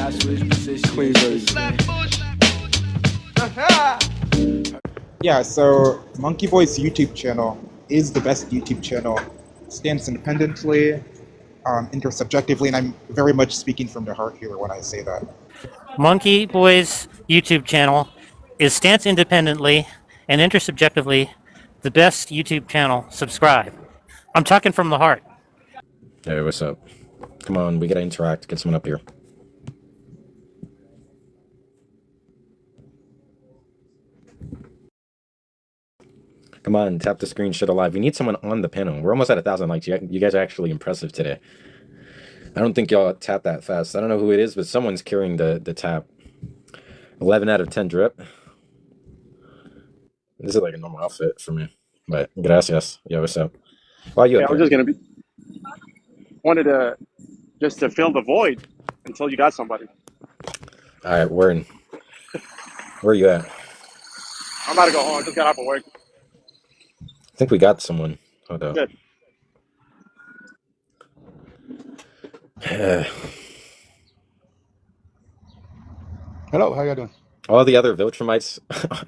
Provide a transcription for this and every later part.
Yeah, so monkeyboy's YouTube channel is the best YouTube channel. Stands independently, intersubjectively, and I'm very much speaking from the heart here when I say that. monkeyboy's YouTube channel is stance independently and intersubjectively the best YouTube channel. Subscribe. I'm talking from the heart. Hey, what's up? Come on, we gotta interact. Get someone up here. Come on, tap the screen, shit alive. We need someone on the panel. We're almost at 1,000 likes. You guys are actually impressive today. I don't think y'all tap that fast. I don't know who it is, but someone's carrying the tap. 11 out of 10 drip. This is like a normal outfit for me. But gracias. Yo, what's up? Why you? Yeah, I was just gonna be wanted to just to fill the void until you got somebody. All right, where are you at? I'm about to go home. I just got off of work. I think we got someone. Hold up. Good. Hello, how y'all doing? All the other Viltrumites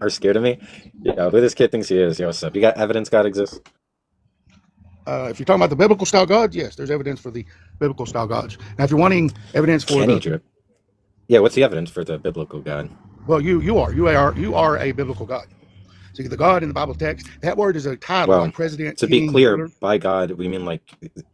are scared of me. Yeah, who this kid thinks he is. Yo, what's up? You got evidence God exists? If you're talking about the biblical style gods, yes, there's evidence for the biblical style gods. Now, if you're wanting evidence for Kenny drip. Yeah, what's the evidence for the biblical God? well, you are a biblical God. So the God in the Bible text, that word is a title, Well, like president. to be king, clear, ruler. by God, we mean like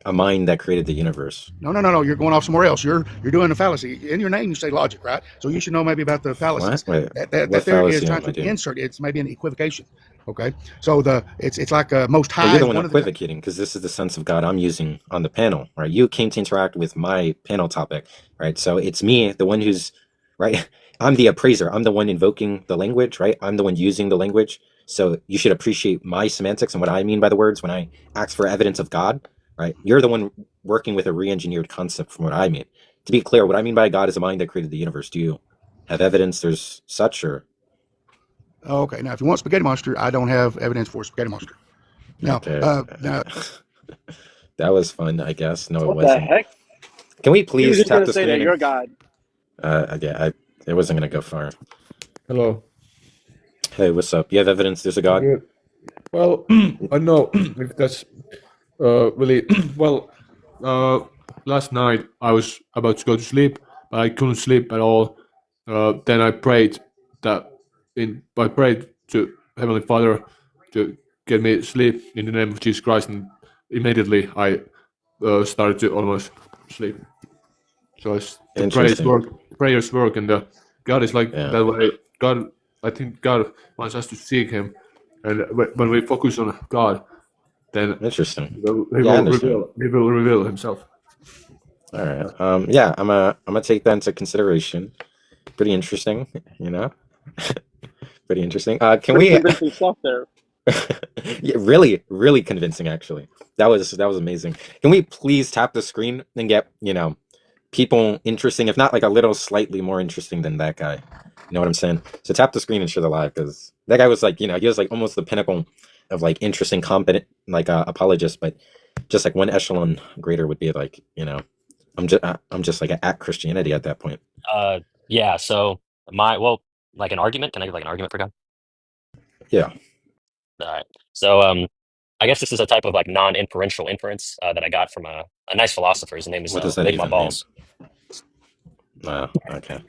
a mind that created the universe. No. You're going off somewhere else. You're doing a fallacy. In your name, you say logic, right? So you should know maybe about the fallacies. What? Wait, That what there is fallacy trying am I to doing? insert. It's maybe an equivocation. Okay. So it's like most Well, high. you're the one one of the- equivocating because this is the sense of God I'm using on the panel, right? You came to interact with my panel topic, right? So it's me, the one who's, right? I'm the appraiser. I'm the one invoking the language, right? I'm the one using the language. So you should appreciate my semantics and what I mean by the words when I ask for evidence of God, right? You're the one working with a re-engineered concept from what I mean. To be clear, what I mean by God is a mind that created the universe. Do you have evidence there's such, or? Okay. Now, if you want Spaghetti Monster, I don't have evidence for Spaghetti Monster. Now, Okay. now That was fun, I guess. No, it What the wasn't. heck? Can we He was please just tap gonna the say that screen? you're God. It wasn't gonna go far. Hello. Hey, what's up? You have evidence there's a God? Yeah. Well, I know if that's really well. Last night I was about to go to sleep, but I couldn't sleep at all. Then I prayed I prayed to Heavenly Father to get me sleep in the name of Jesus Christ, and immediately I started to almost sleep. So the Interesting. prayers work, and God is like Yeah. that way. I think God wants us to seek Him, and when we focus on God, then Interesting. He Yeah, I understand. will reveal Himself. All right. Yeah, I'm gonna take that into consideration. Pretty interesting, you know. Pretty interesting. Can Pretty we? convincing stuff there. Yeah, really, really convincing. Actually, that was amazing. Can we please tap the screen and get people interesting, if not like a little slightly more interesting than that guy? You know what I'm saying? So tap the screen and share the live, because that guy was like, he was like almost the pinnacle of like interesting, competent, like apologist, but just like one echelon greater would be like, I'm just like at Christianity at that point. Yeah, so like an argument, can I give like an argument for God? Yeah. All right. So I guess this is a type of like non-inferential inference that I got from a nice philosopher. His name is What does that Lick My even mean? Balls. Okay.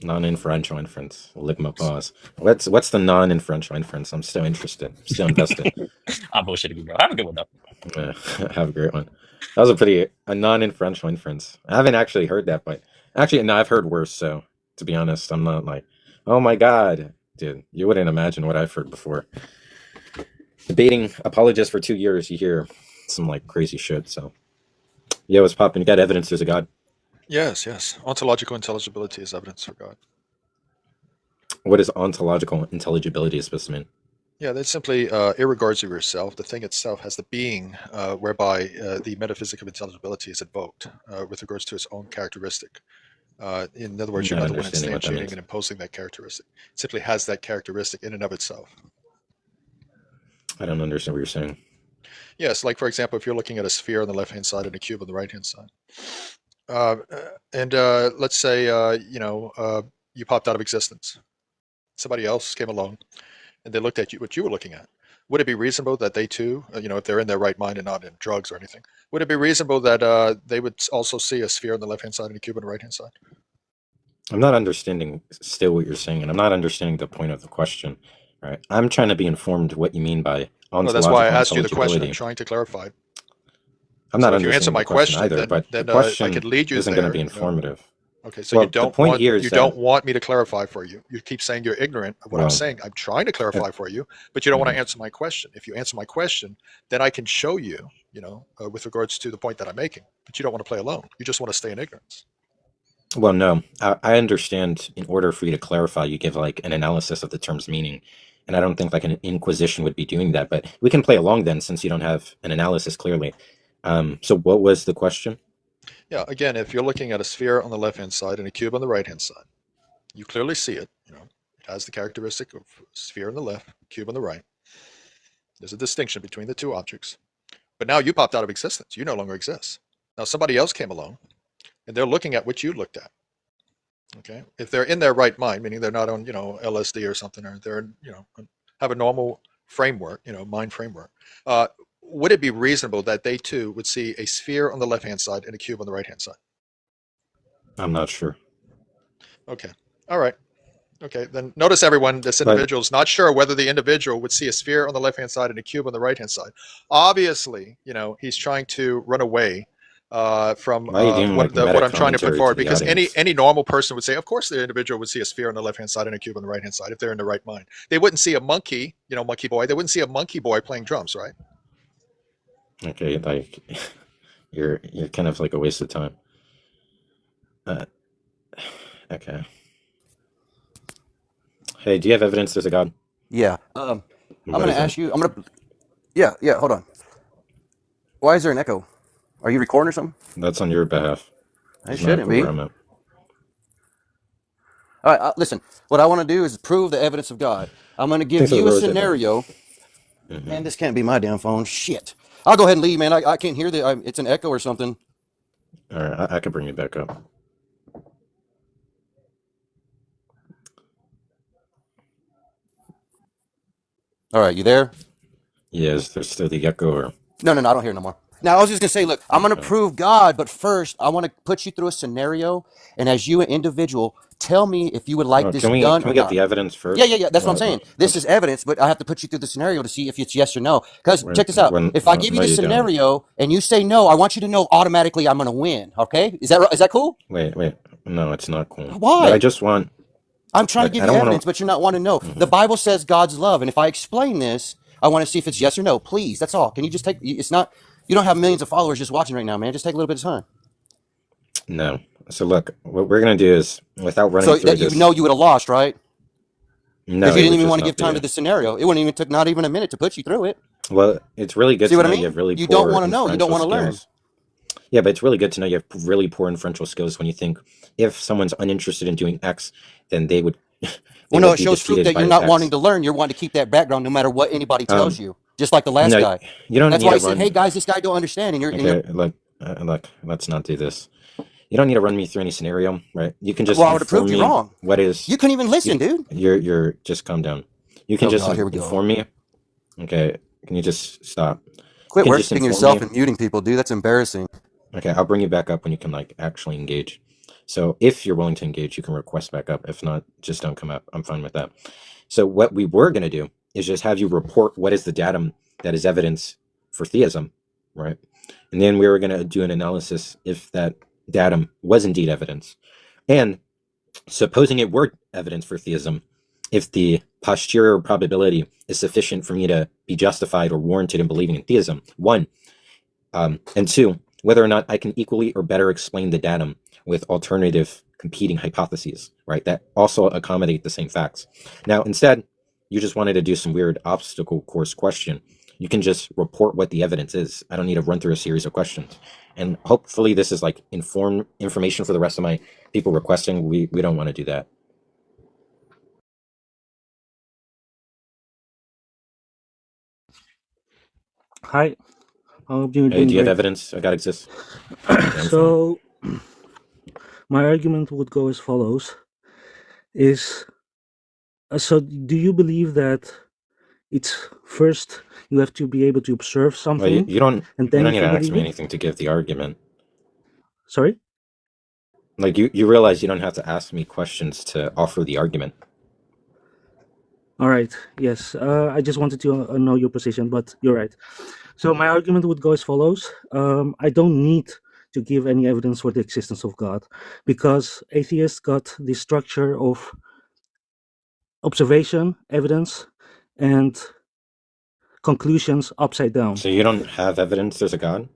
Non-inferential inference. Lick my paws. What's the non-inferential inference? I'm still interested. I'm still invested. I'm bullshitting you, bro. Have a good one though. Have a great one. That was a non-inferential inference. I haven't actually heard that, but actually, no, I've heard worse. So to be honest, I'm not like, oh my God, dude, you wouldn't imagine what I've heard before. Debating apologists for 2 years, you hear some like crazy shit. So yeah, what's popping? You got evidence there's a God? Yes. Ontological intelligibility is evidence for God. What is ontological intelligibility supposed to mean? Yeah, that's simply irregards of yourself. The thing itself has the being whereby the metaphysic of intelligibility is invoked with regards to its own characteristic. In other words, I'm you're not not the one understanding what that instantiating means. and imposing that characteristic. It simply has that characteristic in and of itself. I don't understand what you're saying. Yes, like for example, if you're looking at a sphere on the left-hand side and a cube on the right-hand side, Let's say you popped out of existence. Somebody else came along, and they looked at you, what you were looking at. Would it be reasonable that they too, if they're in their right mind and not in drugs or anything, would it be reasonable that they would also see a sphere on the left-hand side and a cube on the right-hand side? I'm not understanding still what you're saying, and I'm not understanding the point of the question. Right? I'm trying to be informed what you mean by Well, ontological that's why I asked you the question. I'm intelligibility. trying to clarify. I'm So not if you answer understanding my the question question, either, but the then I question could lead you isn't going to there. be informative. Okay, so Well, you the don't point want here is you that don't want me to clarify for you. You keep saying you're ignorant of what I'm well, saying. I'm trying to uh, clarify for you, but you don't want to mhm. answer my question. If you answer my question, then I can show you, with regards to the point that I'm making. But you don't want to play alone. You just want to stay in ignorance. Well, no, I understand. In order for you to clarify, you give like an analysis of the term's meaning, and I don't think like an inquisition would be doing that. But we can play along then, since you don't have an analysis clearly. So what was the question? Yeah, again, if you're looking at a sphere on the left-hand side and a cube on the right-hand side, you clearly see it. It has the characteristic of sphere on the left, cube on the right. There's a distinction between the two objects. But now you popped out of existence. You no longer exist. Now somebody else came along, and they're looking at what you looked at. Okay, if they're in their right mind, meaning they're not on LSD or something, or they're have a normal framework, mind framework, would it be reasonable that they too would see a sphere on the left-hand side and a cube on the right-hand side? I'm not sure. Okay, all right. Okay, then notice everyone, this But individual is not sure whether the individual would see a sphere on the left-hand side and a cube on the right-hand side. Obviously, he's trying to run away from why are you doing like what meta I'm trying to put commentary to forward, the because audience? any normal person would say, of course, the individual would see a sphere on the left-hand side and a cube on the right-hand side if they're in the right mind. They wouldn't see a monkey, monkey boy. They wouldn't see a monkey boy playing drums, right? Okay, like you're kind of like a waste of time. Uh, okay. Hey, do you have evidence there's a God? Yeah. I'm What going to is it? ask you. Yeah. Hold on. Why is there an echo? Are you recording or something? That's on your behalf. It There's no shouldn't echo be. where I'm at. All right. Listen. What I want to do is prove the evidence of God. I'm going to give Thanks for the you a rose, Edward. scenario. Mm-hmm. Man, this can't be my damn phone. Shit. I'll go ahead and leave, man. I can't hear it's an echo or something. All right, I can bring you back up. All right. You there? Yes, there's still the echo. Or No. I don't hear it no more. Now, I was just going to say, look, I'm going to okay. prove God, but first, I want to put you through a scenario. And as you, an individual, tell me if you would like Oh, this can we done can or we get not. the evidence first? Yeah. That's what I'm saying. This is evidence, but I have to put you through the scenario to see if it's yes or no. Because check this out. If I give you no, the you don't. scenario and you say no, I want you to know automatically I'm going to win. Okay? Is that cool? Wait. No, it's not cool. Why? But I just want. I'm trying to give I you don't evidence, want but you're not wanting to know. to. The Bible says God's love, and if I explain this, I want to see if it's yes or no. Please, that's all. Can you just take? It's not. You don't have millions of followers just watching right now, man. Just take a little bit of time. No. So look, what we're gonna do is, without running So through that you this. know you would have lost, right? No, Because you it didn't would even just want to not give time be. to the scenario. It wouldn't even took not even a minute to put you through it. Well, it's really good See to what I know mean? you have really You poor don't want to know. You don't inferential want to learn. skills. Yeah, but it's really good to know you have really poor inferential skills when you think if someone's uninterested in doing X, then they would. Well, no, would it be shows proof defeated that by you're not X. wanting to learn. You're wanting to keep that background no matter what anybody tells you. Just like the last No, guy. you don't That's need why to he said, run. "Hey guys, this guy don't understand." And you're Okay, look, let's not do this. You don't need to run me through any scenario, right? You can just well, I would have inform proved you me wrong. what is. You couldn't even listen, dude. You're just calm down. You can Oh just God, here we go. inform me. Okay, can you just stop? Quit You can just worshiping inform yourself me. and muting people, dude. That's embarrassing. Okay, I'll bring you back up when you can like actually engage. So if you're willing to engage, you can request back up. If not, just don't come up. I'm fine with that. So what we were gonna do is just have you report what is the datum that is evidence for theism, right? And then we were gonna do an analysis if that datum was indeed evidence. And supposing it were evidence for theism, if the posterior probability is sufficient for me to be justified or warranted in believing in theism, one, and two, whether or not I can equally or better explain the datum with alternative competing hypotheses, right? That also accommodate the same facts. Now, instead, you just wanted to do some weird obstacle course question. You can just report what the evidence is. I don't need to run through a series of questions. And hopefully this is like information for the rest of my people requesting. We don't want to do that. Hi, I hope you're Hey, doing do you have great. evidence? I got exists. So, my argument would go as follows: is so do you believe that it's first you have to be able to observe Well, something, you don't and you then don't you need to can ask believe me it? anything to give the argument. Sorry. Like you realize you don't have to ask me questions to offer the argument. All right. Yes. I just wanted to know your position, but you're right. So my argument would go as follows: I don't need to give any evidence for the existence of God, because atheists got the structure of observation, evidence, and conclusions upside down. So you don't have evidence there's a God?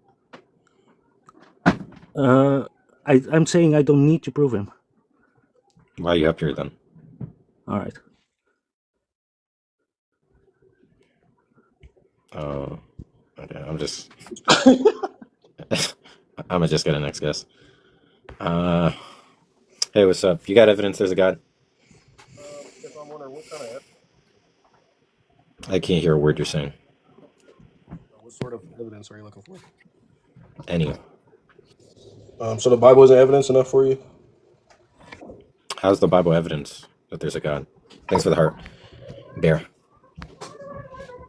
I'm saying I don't need to prove him. Why are you up here then? All right. Oh, okay. I'm just I'm gonna just get a next guess. Hey, what's up? You got evidence there's a God? If I'm wondering I can't hear a word you're saying. what sort of evidence are you looking for? Any. So the Bible isn't evidence enough for you? How's the Bible evidence that there's a God? Thanks for the heart. Bear.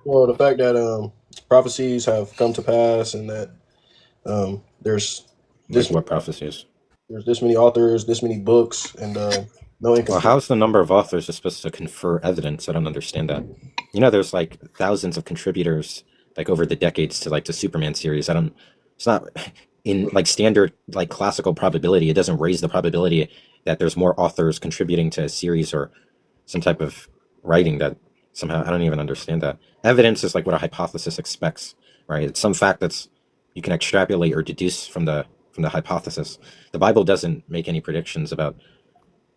Well, the fact that prophecies have come to pass, and that there's Like this what prophecies? there's this many authors, this many books, and no Well, inconsistent. how's the number of authors is supposed to confer evidence? I don't understand that. You know, there's like thousands of contributors, like over the decades to like the Superman series. It's not in like standard like classical probability. It doesn't raise the probability that there's more authors contributing to a series or some type of writing that somehow I don't even understand that. Evidence is like what a hypothesis expects, right? It's some fact that's you can extrapolate or deduce from the hypothesis. The Bible doesn't make any predictions about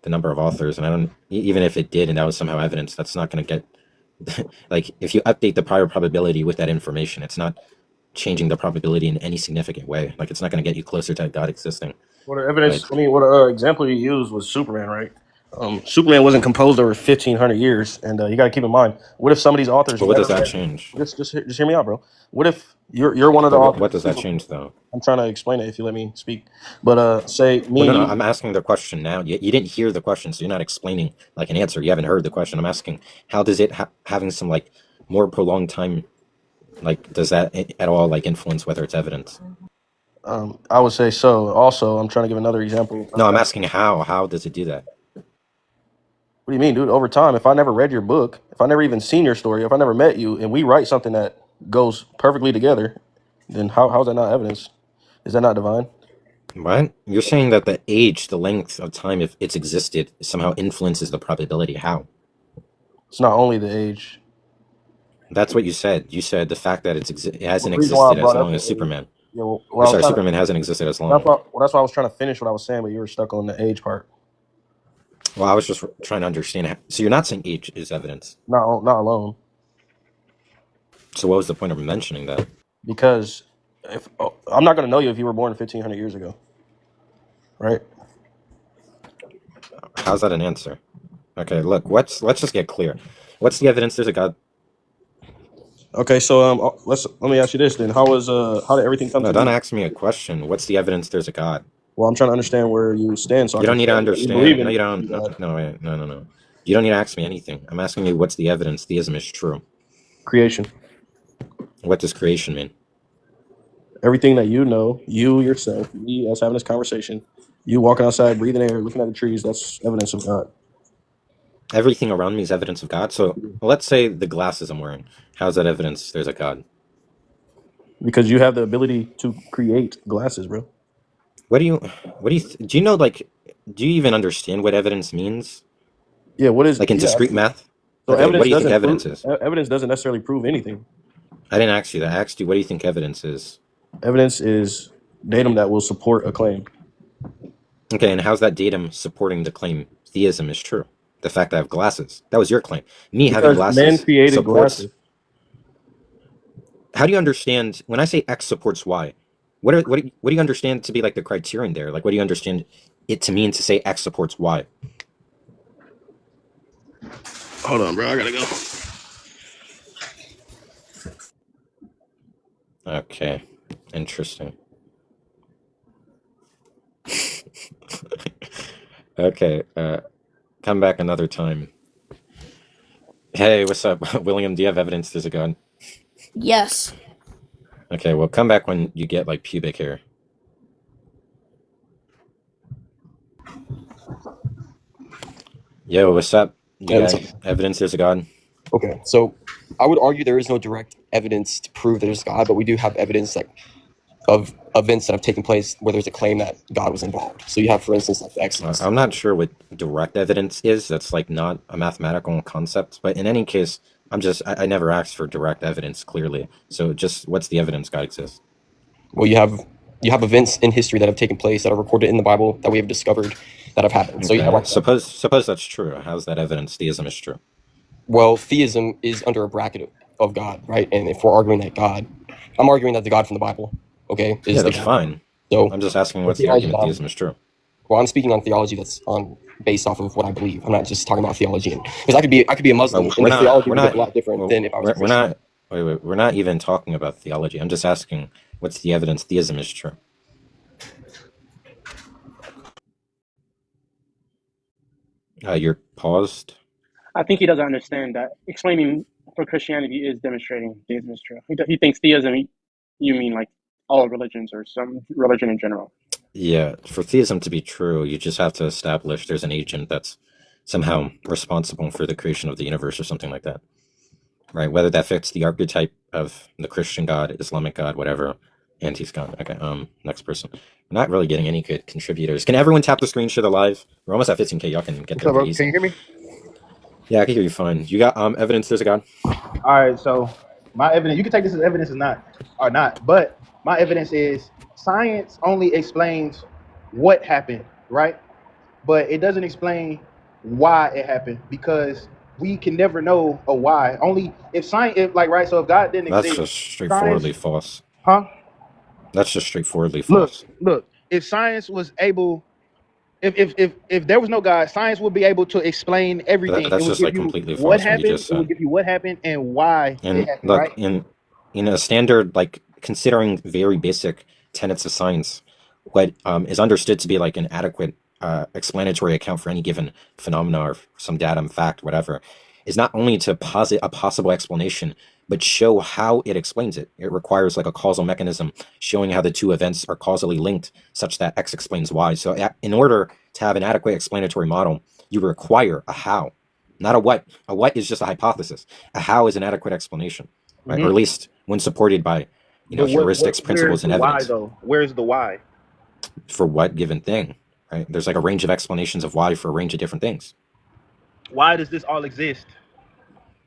the number of authors, and I don't even if it did and that was somehow evidence, that's not going to get like if you update the prior probability with that information, it's not changing the probability in any significant way. Like it's not going to get you closer to God existing. What evidence? Right? I mean, what example you used was Superman, right? Superman wasn't composed over 1,500 years, and you got to keep in mind. What if some of these authors But what does never that read? change? Just hear me out, bro. What if you're one of the But authors? what does that change though? I'm trying to explain it if you let me speak. But say me Well, and no, you. I'm asking the question now. You didn't hear the question, so you're not explaining like an answer. You haven't heard the question. I'm asking, how does it having some like more prolonged time, like does that at all like influence whether it's evidence? I would say so. Also, I'm trying to give another example. No, I'm asking how. How does it do that? What do you mean, dude? Over time, if I never read your book, if I never even seen your story, if I never met you, and we write something that goes perfectly together, then how's that not evidence? Is that not divine? What? You're saying that the age, the length of time, if it's existed, somehow influences the probability. How? It's not only the age. That's what you said. You said the fact that it hasn't The reason why I existed as brought up long the as age, Superman. yeah, well, Or I was sorry, trying to. Superman hasn't existed as That's long. why I was trying to finish what I was saying, but you were stuck on the age part. Well, I was just trying to understand. So you're not saying age is evidence. Not alone, So what was the point of mentioning that? because if I'm not going to know you if you were born 1,500 years ago, right? How's that an answer? Okay, look, let's just get clear. What's the evidence there's a God? Okay, so let me ask you this then. How did everything come No, to don't be? ask me a question. What's the evidence there's a God? Well, I'm trying to understand where you stand, so I You don't can need to tell you believe understand. No, in you don't. No, God. no, wait, no. You don't need to ask me anything. I'm asking you what's the evidence theism is true. Creation. What does creation mean? Everything that you know, you yourself, me, us having this conversation, you walking outside, breathing air, looking at the trees, that's evidence of God. Everything around me is evidence of God. So let's say the glasses I'm wearing. How's that evidence there's a God? Because you have the ability to create glasses, bro. Do you know, like, do you even understand what evidence means? Yeah, what is Like in discrete absolutely. math? So Okay, what evidence do you think doesn't evidence prove is? evidence doesn't necessarily prove anything. I didn't ask you that. I asked you, what do you think evidence is? Evidence is datum that will support a claim. Okay, and how's that datum supporting the claim theism is true? The fact that I have glasses. That was your claim. Me having Because men glasses created supports. glasses. How do you understand when I say X supports Y? What do you understand to be like the criterion there? Like, what do you understand it to mean to say X supports Y? Hold on, bro. I gotta go. Okay, interesting. Okay, come back another time. Hey, what's up, William? Do you have evidence there's a God? Yes. Okay, well, come back when you get like pubic hair. Yo, what's up? You Yeah, got what's up? evidence there's a God? Okay, so I would argue there is no direct evidence to prove there's God, but we do have evidence like of events that have taken place where there's a claim that God was involved. So you have, for instance, like the Exodus. I'm not sure what direct evidence is. That's like not a mathematical concept. But in any case, I never asked for direct evidence, clearly. So just what's the evidence God exists? Well, you have events in history that have taken place that are recorded in the Bible that we have discovered that have happened. So you have like suppose that's true. How's that evidence theism is true? Well, theism is under a bracket of God, right? And if we're arguing that God, I'm arguing that the God from the Bible, okay, is Yeah, the that's God. fine. So I'm just asking what's the theology argument that theism is true. Well, I'm speaking on theology that's based off of what I believe. I'm not just talking about theology, because I could be a Muslim, and the theology would look a lot different than if I was a Christian. We're not even talking about theology. I'm just asking what's the evidence theism is true. You're paused. I think he doesn't understand that explaining for Christianity is demonstrating theism is true. He thinks theism, you mean like all religions or some religion in general. Yeah, for theism to be true, you just have to establish there's an agent that's somehow responsible for the creation of the universe or something like that. Right? Whether that fits the archetype of the Christian God, Islamic God, whatever, Anti's God. Okay, next person. We're not really getting any good contributors. Can everyone tap the screen share the live? We're almost at 15K. Y'all can get there pretty easy. Can you hear me? Yeah, I can hear you fine. You got evidence there's a God? All right, so my evidence, you can take this as evidence or not, but my evidence is science only explains what happened, right? But it doesn't explain why it happened, because we can never know a why. Only if science, so if God didn't exist, That's just straightforwardly false. Huh? That's just straightforwardly false. Look, if science was able, if there was no God, science would be able to explain everything. That's just like completely false. What happened? It would give you what happened and why it happened, look, right? in a standard, like considering very basic tenets of science, what is understood to be like an adequate explanatory account for any given phenomena or some datum, fact, whatever, is not only to posit a possible explanation, but show how it explains it. It requires like a causal mechanism showing how the two events are causally linked such that X explains Y. So in order to have an adequate explanatory model, you require a how, not a what. A what is just a hypothesis. A how is an adequate explanation, right? Or at least when supported by, heuristics, principles, and evidence. Why though? Where's the why? For what given thing, right? There's like a range of explanations of why for a range of different things. Why does this all exist?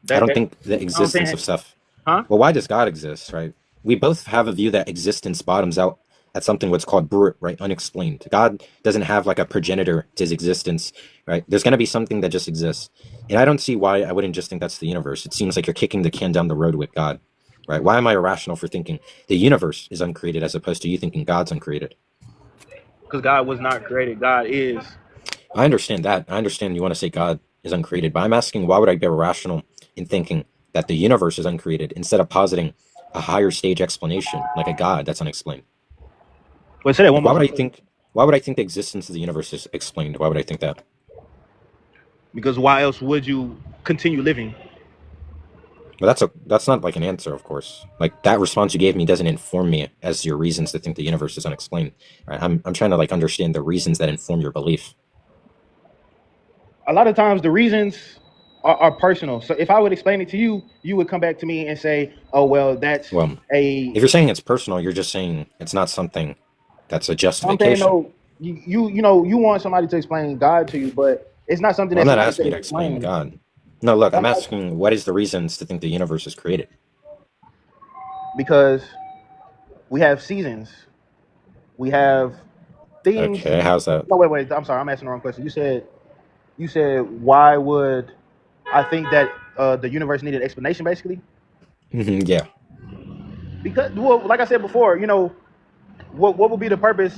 I don't think the existence of stuff. Huh? Well, why does God exist, right? We both have a view that existence bottoms out at something what's called brut, right? Unexplained. God doesn't have like a progenitor to his existence, right? There's going to be something that just exists. And I don't see why I wouldn't just think that's the universe. It seems like you're kicking the can down the road with God, right? Why am I irrational for thinking the universe is uncreated as opposed to you thinking God's uncreated? Because God was not created. God is. I understand that. I understand you want to say God is uncreated, but I'm asking why would I be irrational in thinking that the universe is uncreated instead of positing a higher stage explanation like a God that's unexplained? Wait, say that one more time. Why would I think the existence of the universe is explained? Why would I think that? Because why else would you continue living? Well, that's not like an answer, of course. Like that response you gave me doesn't inform me as your reasons to think the universe is unexplained. Right? I'm trying to like understand the reasons that inform your belief. A lot of times the reasons are personal. So if I would explain it to you, you would come back to me and say, "Oh well, that's if you're saying it's personal, you're just saying it's not something that's a justification." I'm saying, no, you want somebody to explain God to you, but it's not something. I'm not asking you to explain God. No, look, I'm asking what is the reasons to think the universe is created? Because we have seasons, we have things. Okay, how's that? No, wait. I'm sorry, I'm asking the wrong question. You said why would I think that the universe needed explanation, basically? Yeah. Because, well, like I said before, what would be the purpose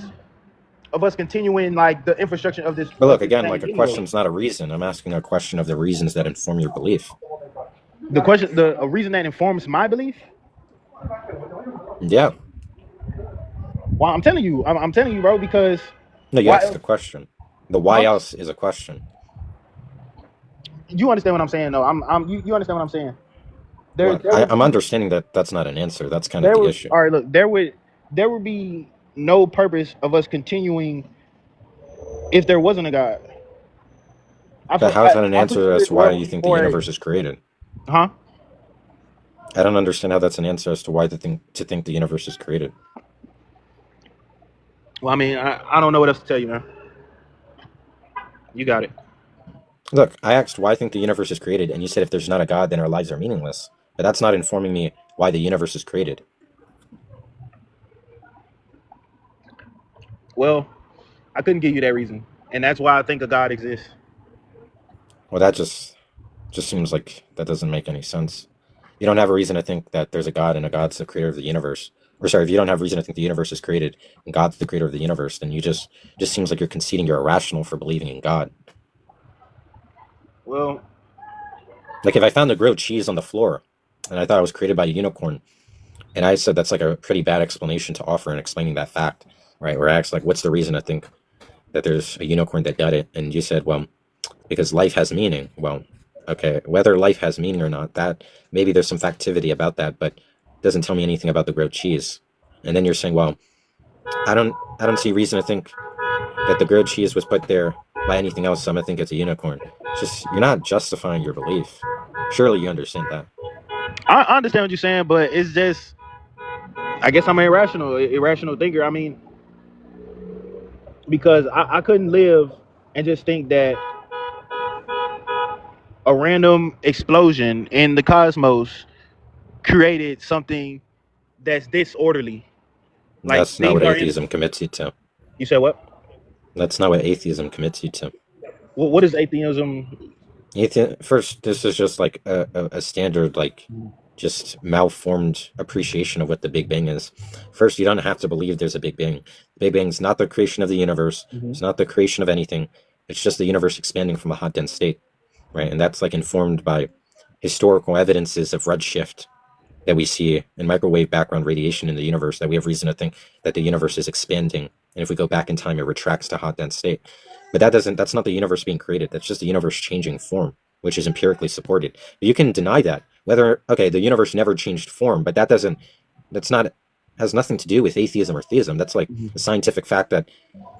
of us continuing like the infrastructure of this? But look, again, like a question's not a reason. I'm asking a question of the reasons that inform your belief. A reason that informs my belief? Yeah. Well, I'm telling you, bro, because no, you asked the question. The why Huh? else is a question. You understand what I'm saying, though? You understand what I'm saying? There, Look, there would I'm be, understanding that that's not an answer. That's kind of there the would, issue. all right. Look, there would be no purpose of us continuing if there wasn't a God. But how is that an I put answer you as this to why way you think the before, universe is created? huh? I don't understand how that's an answer as to why to think the universe is created. Well, I mean, I don't know what else to tell you, man. You got it. Look, I asked why I think the universe is created, and you said if there's not a God, then our lives are meaningless. But that's not informing me why the universe is created. Well, I couldn't give you that reason, and that's why I think a God exists. Well, that just seems like that doesn't make any sense. You don't have a reason to think that there's a God and a God's the creator of the universe. Or sorry, if you don't have reason to think the universe is created and God's the creator of the universe, then you just seems like you're conceding you're irrational for believing in God. Well, Like if I found a grilled cheese on the floor and I thought it was created by a unicorn, and I said that's like a pretty bad explanation to offer in explaining that fact, right? Where I asked like, what's the reason to think that there's a unicorn that did it? And you said, well, because life has meaning. Well, okay, whether life has meaning or not, that maybe there's some factivity about that, but it doesn't tell me anything about the grilled cheese. And then you're saying, well, I don't see reason to think that the grilled cheese was put there by anything else, so I'm gonna think it's a unicorn. It's just you're not justifying your belief. Surely you understand that. I understand what you're saying, but it's just, I guess I'm an irrational thinker. I mean, because I couldn't live and just think that a random explosion in the cosmos created something that's disorderly. Like That's not things what are atheism commits you to. You said what? That's not what atheism commits you to. What is atheism? First, this is just like a standard, like, just malformed appreciation of what the Big Bang is. First, you don't have to believe there's a Big Bang. The Big Bang is not the creation of the universe. It's not the creation of anything. It's just the universe expanding from a hot, dense state, right? And that's like informed by historical evidences of redshift that we see in microwave background radiation in the universe, that we have reason to think that the universe is expanding. And if we go back in time, it retracts to hot, dense state. But that's not the universe being created. That's just the universe changing form, which is empirically supported. You can deny that. Okay, the universe never changed form, but has nothing to do with atheism or theism. That's like a scientific fact that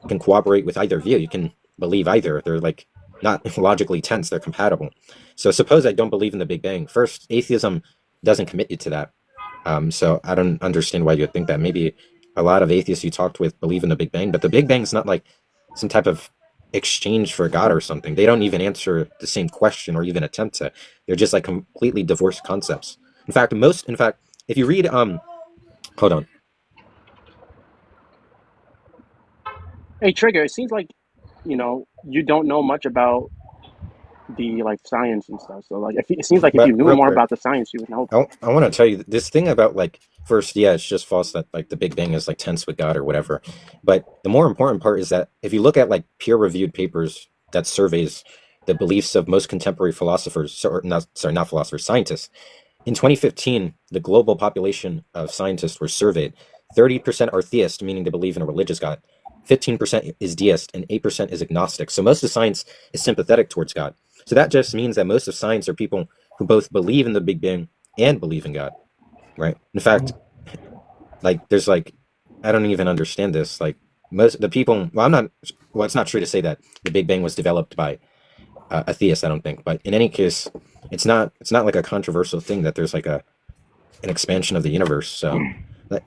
can cooperate with either view. You can believe either. They're like not logically tense, they're compatible. So suppose I don't believe in the Big Bang. First, atheism doesn't commit you to that. So I don't understand why you would think that. Maybe a lot of atheists you talked with believe in the Big Bang, but the Big Bang's not like some type of exchange for God or something. They don't even answer the same question or even attempt to. They're just like completely divorced concepts. In fact, if you read hold on. Hey, Trigger, it seems like, you don't know much about the like science and stuff. So like, it seems like if you But knew real more quick, about the science, you would know. I want to tell you this thing about like, first, yeah, it's just false that like the Big Bang is like tense with God or whatever. But the more important part is that if you look at like peer-reviewed papers that surveys the beliefs of most contemporary philosophers, not philosophers, scientists, in 2015, the global population of scientists were surveyed. 30% are theist, meaning they believe in a religious God. 15% is deist, and 8% is agnostic. So most of science is sympathetic towards God. So that just means that most of science are people who both believe in the Big Bang and believe in God, right? In fact, like there's like, I don't even understand this. Like most of the people, it's not true to say that the Big Bang was developed by a theist, I don't think. But in any case, it's not like a controversial thing that there's like an expansion of the universe. So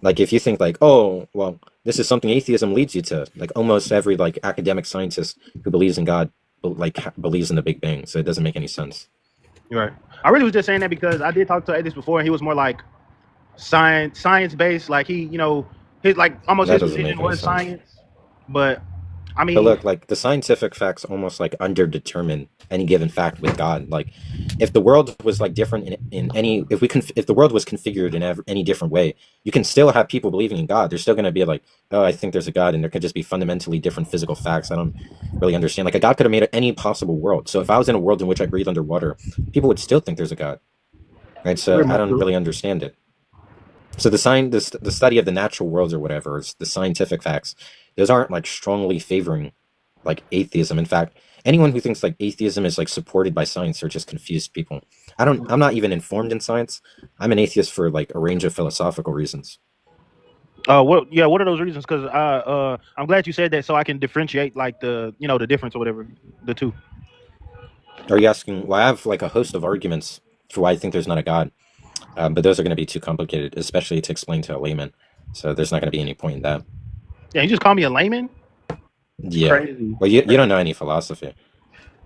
like if you think like, oh, well, this is something atheism leads you to, like almost every like academic scientist who believes in God believes in the Big Bang. So it doesn't make any sense. Right. I really was just saying that because I did talk to Atheist before, and he was more like science based. Like his like almost That his doesn't make religion any was sense. science. But I mean, But look, like the scientific facts almost like underdetermine any given fact with God. Like if the world was like different in any, if the world was configured in any different way, you can still have people believing in God. There's still going to be like, oh, I think there's a God, and there could just be fundamentally different physical facts. I don't really understand. Like a God could have made any possible world. So if I was in a world in which I breathe underwater, people would still think there's a God, right? So I don't really understand it. So the study of the natural worlds or whatever, is the scientific facts. Those aren't like strongly favoring like atheism. In fact, anyone who thinks like atheism is like supported by science are just confused people. I'm not even informed in science. I'm an atheist for like a range of philosophical reasons. What? Yeah, what are those reasons? Because I'm glad you said that, so I can differentiate like the the difference or whatever, the two. Are you asking? Well, I have like a host of arguments for why I think there's not a God, but those are going to be too complicated, especially to explain to a layman. So there's not going to be any point in that. Yeah, you just call me a layman. Yeah. Crazy. Well, you don't know any philosophy.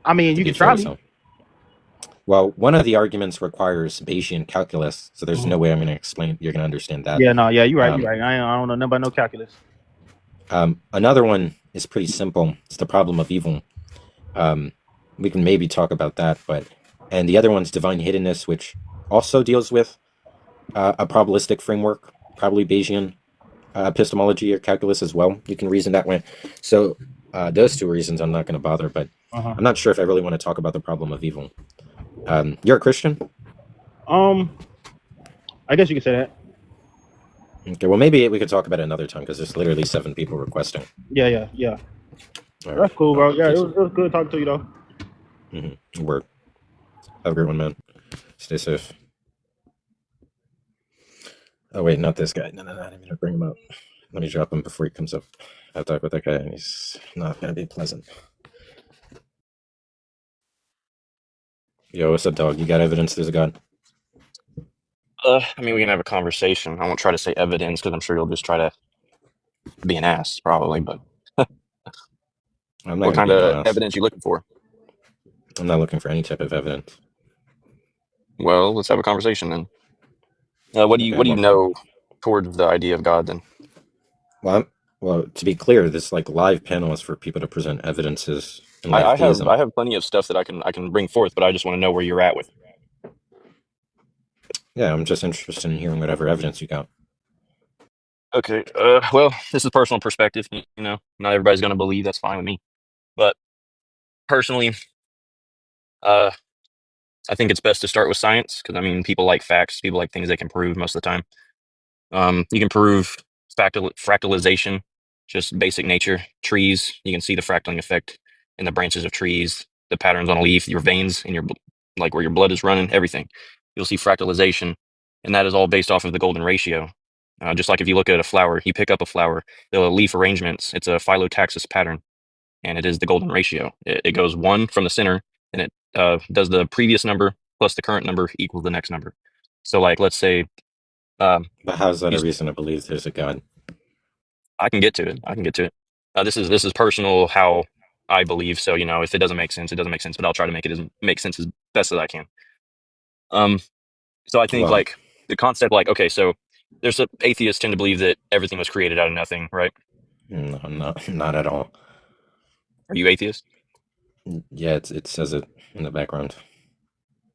I mean, you can try me. So. Well, one of the arguments requires Bayesian calculus, so there's no way I'm going to explain. You're going to understand that. Yeah, no, yeah, you're right. You're right. I don't know nothing about no calculus. Another one is pretty simple. It's the problem of evil. We can maybe talk about that, and the other one's divine hiddenness, which also deals with a probabilistic framework, probably Bayesian epistemology or calculus as well. You can reason that way. So those two reasons I'm not going to bother, but I'm not sure if I really want to talk about the problem of evil. You're a Christian? I guess you could say that. Okay, well, maybe we could talk about it another time, because there's literally 7 people requesting. Yeah. Right. That's cool, bro. Yeah, it was good talking to you, though. Mm-hmm. Word. Have a great one, man. Stay safe. Oh, wait, not this guy. No, I didn't mean to bring him up. Let me drop him before he comes up. I've talked with that guy, and he's not going to be pleasant. Yo, what's up, dog? You got evidence there's a God? I mean, we can have a conversation. I won't try to say evidence because I'm sure you'll just try to be an ass, probably. But what kind of evidence you looking for? I'm not looking for any type of evidence. Well, let's have a conversation then. What do you know towards the idea of God then? Well, to be clear, this like live panel is for people to present evidences. I have plenty of stuff that I can bring forth, but I just want to know where you're at with it. Yeah, I'm just interested in hearing whatever evidence you got. Okay. Well, this is personal perspective. You know, not everybody's going to believe. That's fine with me. But personally, I think it's best to start with science because I mean, people like facts. People like things they can prove most of the time. You can prove fractalization, just basic nature. Trees, you can see the fractaling effect in the branches of trees, the patterns on a leaf, your veins in your like where your blood is running, everything. You'll see fractalization, and that is all based off of the golden ratio. Just like if you look at a flower, you pick up a flower, the leaf arrangements, it's a phyllotaxis pattern, and it is the golden ratio. It goes 1 from the center, and it does the previous number plus the current number equals the next number. So, like, let's say. But how's that a reason to believe there's a God? I can get to it. This is personal how I believe. So, you know, if it doesn't make sense, it doesn't make sense. But I'll try to make sense as best as I can. So I think like the concept, like, okay, so there's atheists tend to believe that everything was created out of nothing, right? No, not at all. Are you atheist? Yeah, it says it in the background.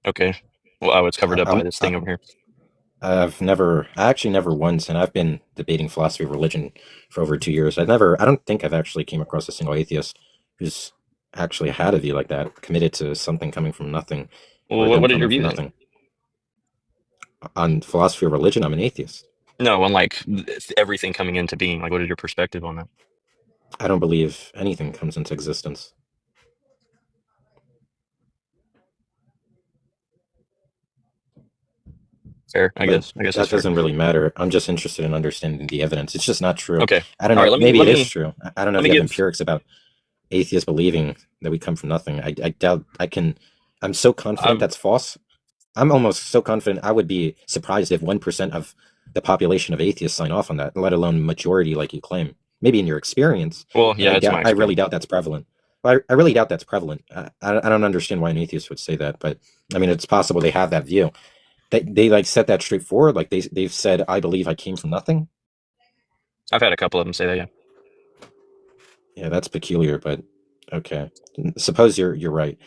Okay. Well, it's covered up by this thing over here. I actually never once, and I've been debating philosophy of religion for over 2 years. I don't think I've actually came across a single atheist who's actually had a view like that, committed to something coming from nothing. Well, what is your view then? On philosophy of religion, I'm an atheist. No, on like everything coming into being. Like, what is your perspective on that? I don't believe anything comes into existence. Fair, I guess that doesn't really matter. I'm just interested in understanding the evidence. It's just not true. Okay. I don't know. Maybe it is true. I don't know if you have empirics about atheists believing that we come from nothing. I doubt I can. I'm so confident that's false. I'm almost so confident I would be surprised if 1% of the population of atheists sign off on that, let alone majority like you claim. Maybe in your experience. Well, yeah, I really doubt that's prevalent. I really doubt that's prevalent. I don't understand why an atheist would say that, but I mean, it's possible they have that view. They like set that straight forward. Like they've said, I believe I came from nothing. I've had a couple of them say that, yeah. Yeah, that's peculiar, but okay. Suppose you're right.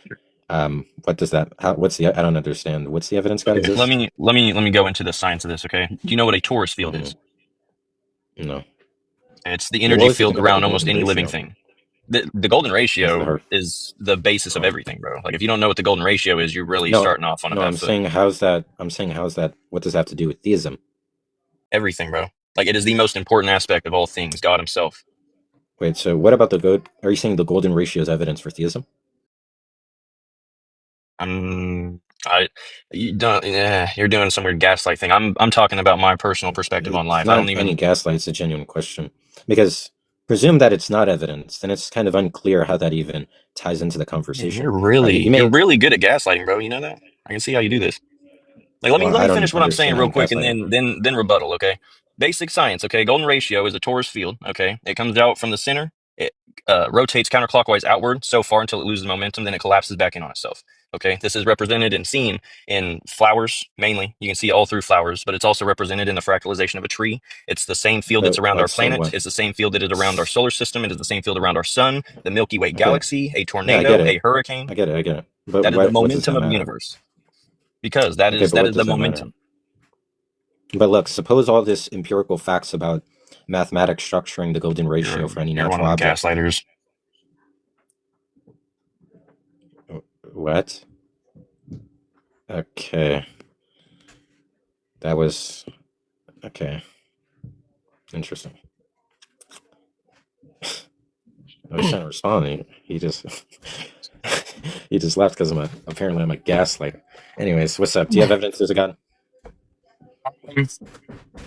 What does that? I don't understand. What's the evidence got? Okay, let me go into the science of this. Okay, do you know what a torus field is? No. It's the energy field around almost any living thing. The golden ratio is the basis of everything, bro. Like if you don't know what the golden ratio is, you're really starting off on a bad foot. how's that? What does that have to do with theism? Everything, bro. Like it is the most important aspect of all things, God himself. Wait, so what about the good? Are you saying the golden ratio is evidence for theism? I you don't you're doing some weird gaslight thing. I'm talking about my personal perspective on It's life. I not don't any even gaslight. It's a genuine question. Because presume that it's not evidence, then it's kind of unclear how that even ties into the Man, conversation. you're Right? really You you're may. really good at gaslighting, bro. You know that? I can see how you do this. Like let me Well, let I me don't finish what I'm saying understand how real I'm quick and gaslighting. then rebuttal, okay? Basic science, okay? Golden ratio is a torus field, okay? It comes out from the center, it rotates counterclockwise outward so far until it loses momentum, then it collapses back in on itself. Okay, this is represented and seen in flowers mainly. You can see it all through flowers, but it's also represented in the fractalization of a tree. It's the same field that's But around our like, so planet. what? It's the same field that is around our solar system. It is the same field around our sun, the Milky Way Okay. galaxy, a Yeah, I get tornado, a it. hurricane. I get it. I get it. But That is the what does momentum that of the matter? universe. Because that Okay, is but what the does that matter? momentum. But look, suppose all this empirical facts about mathematics structuring the golden ratio for any You're one natural of them object. gaslighters. What? Okay. That was okay. Interesting. I was trying to respond. He just he just left because apparently I'm a gaslighter. Anyways, what's up? Do you have evidence there's a god? Um,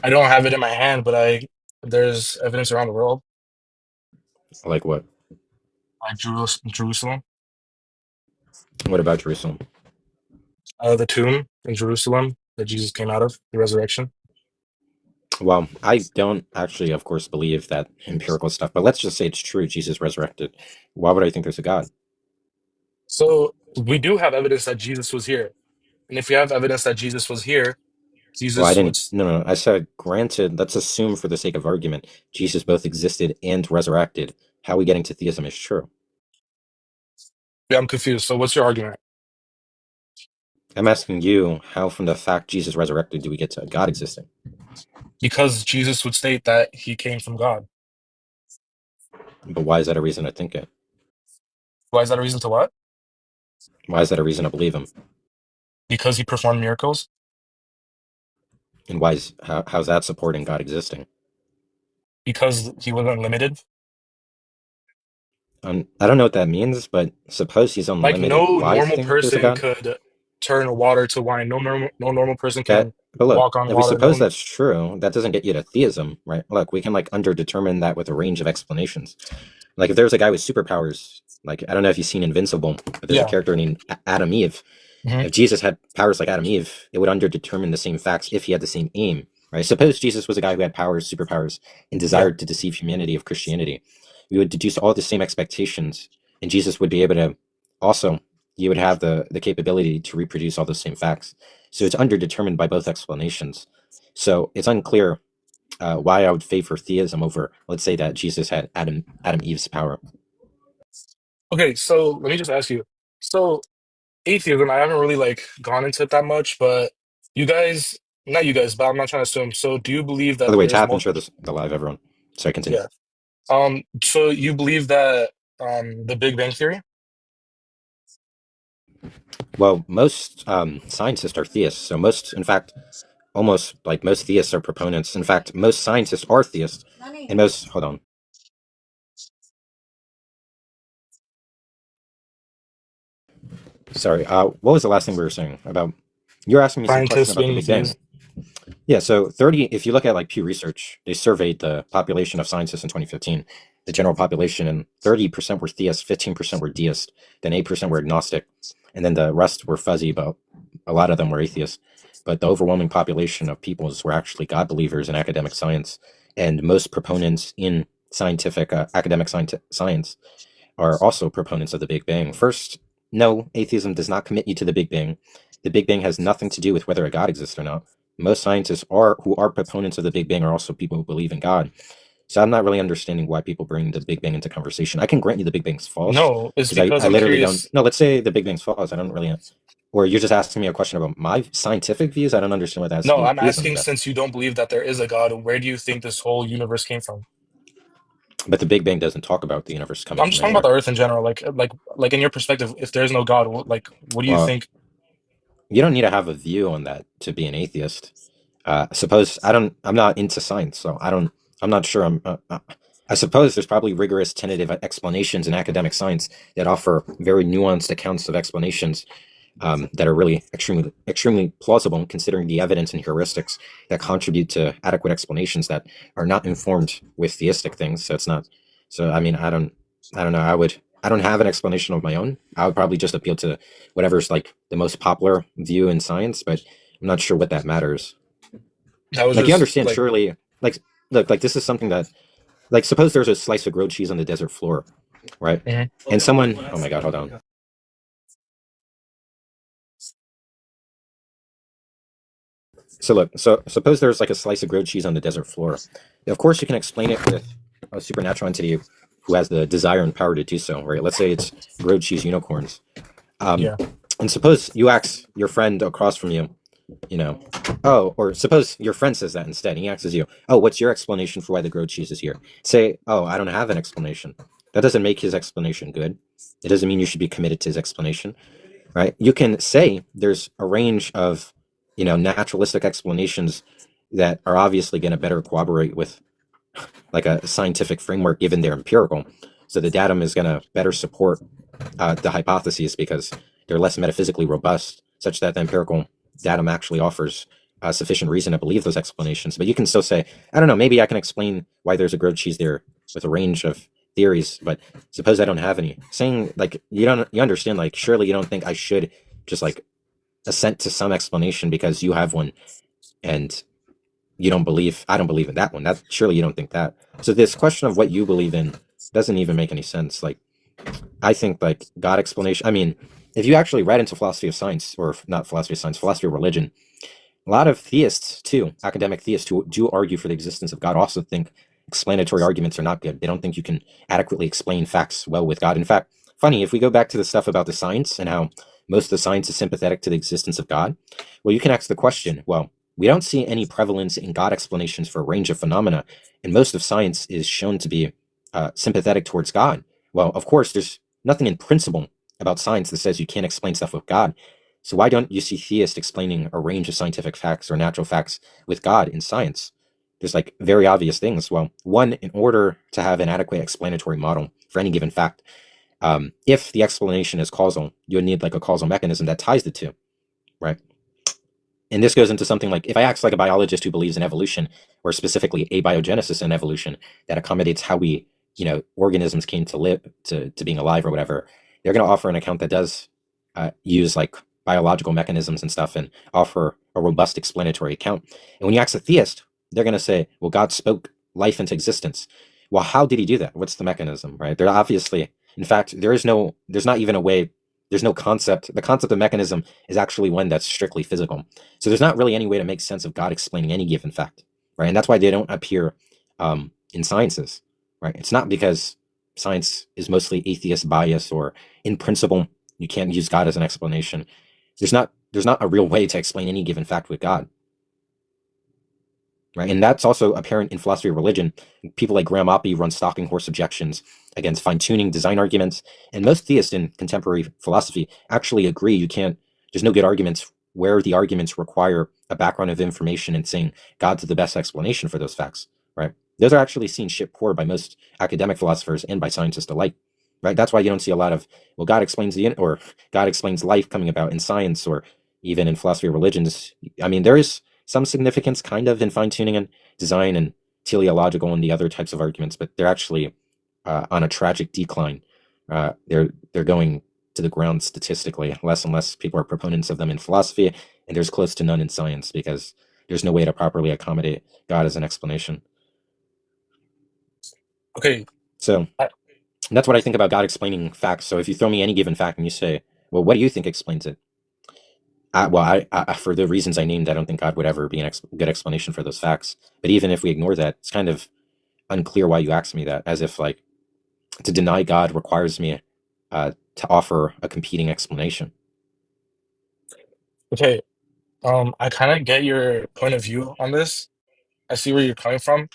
I don't have it in my hand, but there's evidence around the world, Like what? like Jerusalem, What about Jerusalem? the tomb in Jerusalem that Jesus came out of, the resurrection. Well, I don't actually, of course, believe that empirical stuff, but let's just say it's true. Jesus resurrected. Why would I think there's a God? So we do have evidence that Jesus was here, and if you have evidence that Jesus was here, Well, I Jesus would. didn't. No. I said, granted, let's assume for the sake of argument, Jesus both existed and resurrected. How we getting to theism is true. Yeah, I'm confused. So what's your argument? I'm asking you, how from the fact Jesus resurrected do we get to God existing? Because Jesus would state that he came from God. But why is that a reason to think it? Why is that a reason to what? Why is that a reason to believe him? Because he performed miracles. And how's that supporting God existing? Because he wasn't limited. I don't know what that means, but suppose he's Like unlimited. no Why normal think there's a person God? could turn water to wine. No normal person But can look, walk on if we water. suppose No, that's true, that doesn't get you to theism, right? Look, we can like underdetermine that with a range of explanations. Like if there's a guy with superpowers, like I don't know if you've seen Invincible, but there's a yeah. character named Adam Eve. Hmm. If Jesus had powers like Adam Eve, it would underdetermine the same facts if he had the same aim, right? Suppose Jesus was a guy who had powers, superpowers, and Yeah. desired to deceive humanity of Christianity. We would deduce all the same expectations, and Jesus would be able to also, he would have the capability to reproduce all those same facts. So it's underdetermined by both explanations. So it's unclear why I would favor theism over, let's say that Jesus had Adam Eve's power. Okay, so let me just ask you. So atheism, I haven't really like gone into it that much, but you guys, not you guys, but I'm not trying to assume. So do you believe By the that way, there's tap and multiple? share the live, everyone. So I continue. Yeah. So you believe that the Big Bang Theory? Well, most scientists are theists. So most, in fact, almost like most theists are proponents. In fact, most scientists are theists, and most. Hold on. Sorry. What was the last thing we were saying about? You're asking me some question Scientists about the being Big Bang. theists. Yeah. So 30. If you look at like Pew Research, they surveyed the population of scientists in 2015, the general population, and 30% were theists, 15% were deists, then 8% were agnostic, and then the rest were fuzzy, but a lot of them were atheists. But the overwhelming population of peoples were actually God believers in academic science, and most proponents in scientific academic science are also proponents of the Big Bang. First, no, atheism does not commit you to the Big Bang. The Big Bang has nothing to do with whether a God exists or not. Most scientists who are proponents of the Big Bang are also people who believe in God. So I'm not really understanding why people bring the Big Bang into conversation. I can grant you the Big Bang's false No, it's because because I I'm literally don't. curious. No, let's say the Big Bang's false. I don't really. Or you're just asking me a question about my scientific views. I don't understand what that has to No, do with I'm theism. asking since you don't believe that there is a God, where do you think this whole universe came from? But the Big Bang doesn't talk about the universe coming I'm from just talking about the anywhere. Earth in general. Like in your perspective, if there's no God, what do you Well, think? you don't need to have a view on that to be an atheist. Suppose I'm not into science, so I'm not sure. I suppose there's probably rigorous tentative explanations in academic science that offer very nuanced accounts of explanations that are really extremely plausible, considering the evidence and heuristics that contribute to adequate explanations that are not informed with theistic things. So it's not. So I mean, I don't know. I don't have an explanation of my own. I would probably just appeal to whatever's like the most popular view in science, but I'm not sure what that matters. That was Like you just understand, like, surely. Like look, like this is something that, like, suppose there's a slice of grilled cheese on the desert floor, right? mhm. And someone, oh my God, hold on. So look, so suppose there's like a slice of grilled cheese on the desert floor. Of course, you can explain it with a supernatural entity who has the desire and power to do so, right? Let's say it's grilled cheese unicorns. Yeah. And suppose you ask your friend across from you, you know, oh, or suppose your friend says that instead. He asks you, oh, what's your explanation for why the grilled cheese is here? Say, oh, I don't have an explanation. That doesn't make his explanation good. It doesn't mean you should be committed to his explanation, right? You can say there's a range of, you know, naturalistic explanations that are obviously going to better corroborate with like a scientific framework given they're empirical. So the datum is going to better support the hypotheses because they're less metaphysically robust, such that the empirical datum actually offers sufficient reason to believe those explanations. But you can still say, I don't know, maybe I can explain why there's a grilled cheese there with a range of theories, but suppose I don't have any. Saying like you understand, like surely you don't think I should just like assent to some explanation because you have one and I don't believe in that one. That surely you don't think that. So this question of what you believe in doesn't even make any sense. Like I think like God explanation. I mean, if you actually read into philosophy of science, or not philosophy of science, philosophy of religion, a lot of theists too, academic theists who do argue for the existence of God, also think explanatory arguments are not good. They don't think you can adequately explain facts well with God. In fact, funny, if we go back to the stuff about the science and how most of the science is sympathetic to the existence of God, well, you can ask the question, well, we don't see any prevalence in God explanations for a range of phenomena, and most of science is shown to be sympathetic towards God. Well, of course, there's nothing in principle about science that says you can't explain stuff with God. So why don't you see theists explaining a range of scientific facts or natural facts with God in science? There's like very obvious things. Well, one, in order to have an adequate explanatory model for any given fact, if the explanation is causal, you would need like a causal mechanism that ties the two, right? And this goes into something like, if I ask like a biologist who believes in evolution, or specifically abiogenesis and evolution, that accommodates how we, you know, organisms came to live, to being alive or whatever, they're going to offer an account that does use like biological mechanisms and stuff and offer a robust explanatory account. And when you ask a theist, they're going to say, well, God spoke life into existence. Well, how did he do that? What's the mechanism, right? There obviously, in fact, there's not even a way, there's no concept. The concept of mechanism is actually one that's strictly physical. So there's not really any way to make sense of God explaining any given fact, right? And that's why they don't appear in sciences, right? It's not because science is mostly atheist bias or in principle you can't use God as an explanation. There's not a real way to explain any given fact with God, right? And that's also apparent in philosophy of religion. People like Graham Oppy run stalking horse objections against fine-tuning design arguments, and most theists in contemporary philosophy actually agree there's no good arguments where the arguments require a background of information and saying God's the best explanation for those facts, right? Those are actually seen shit poor by most academic philosophers and by scientists alike, right? That's why you don't see a lot of, well, God explains or God explains life coming about in science, or even in philosophy of religions. I mean, there is some significance kind of in fine-tuning and design and teleological and the other types of arguments, but they're actually on a tragic decline. They're going to the ground statistically. Less and less people are proponents of them in philosophy, and there's close to none in science because there's no way to properly accommodate God as an explanation. Okay. So that's what I think about God explaining facts. So if you throw me any given fact and you say, well, what do you think explains it? I for the reasons I named, I don't think God would ever be a good explanation for those facts. But even if we ignore that, it's kind of unclear why you asked me that, as if like to deny God requires me to offer a competing explanation. Okay. I kind of get your point of view on this. I see where you're coming from,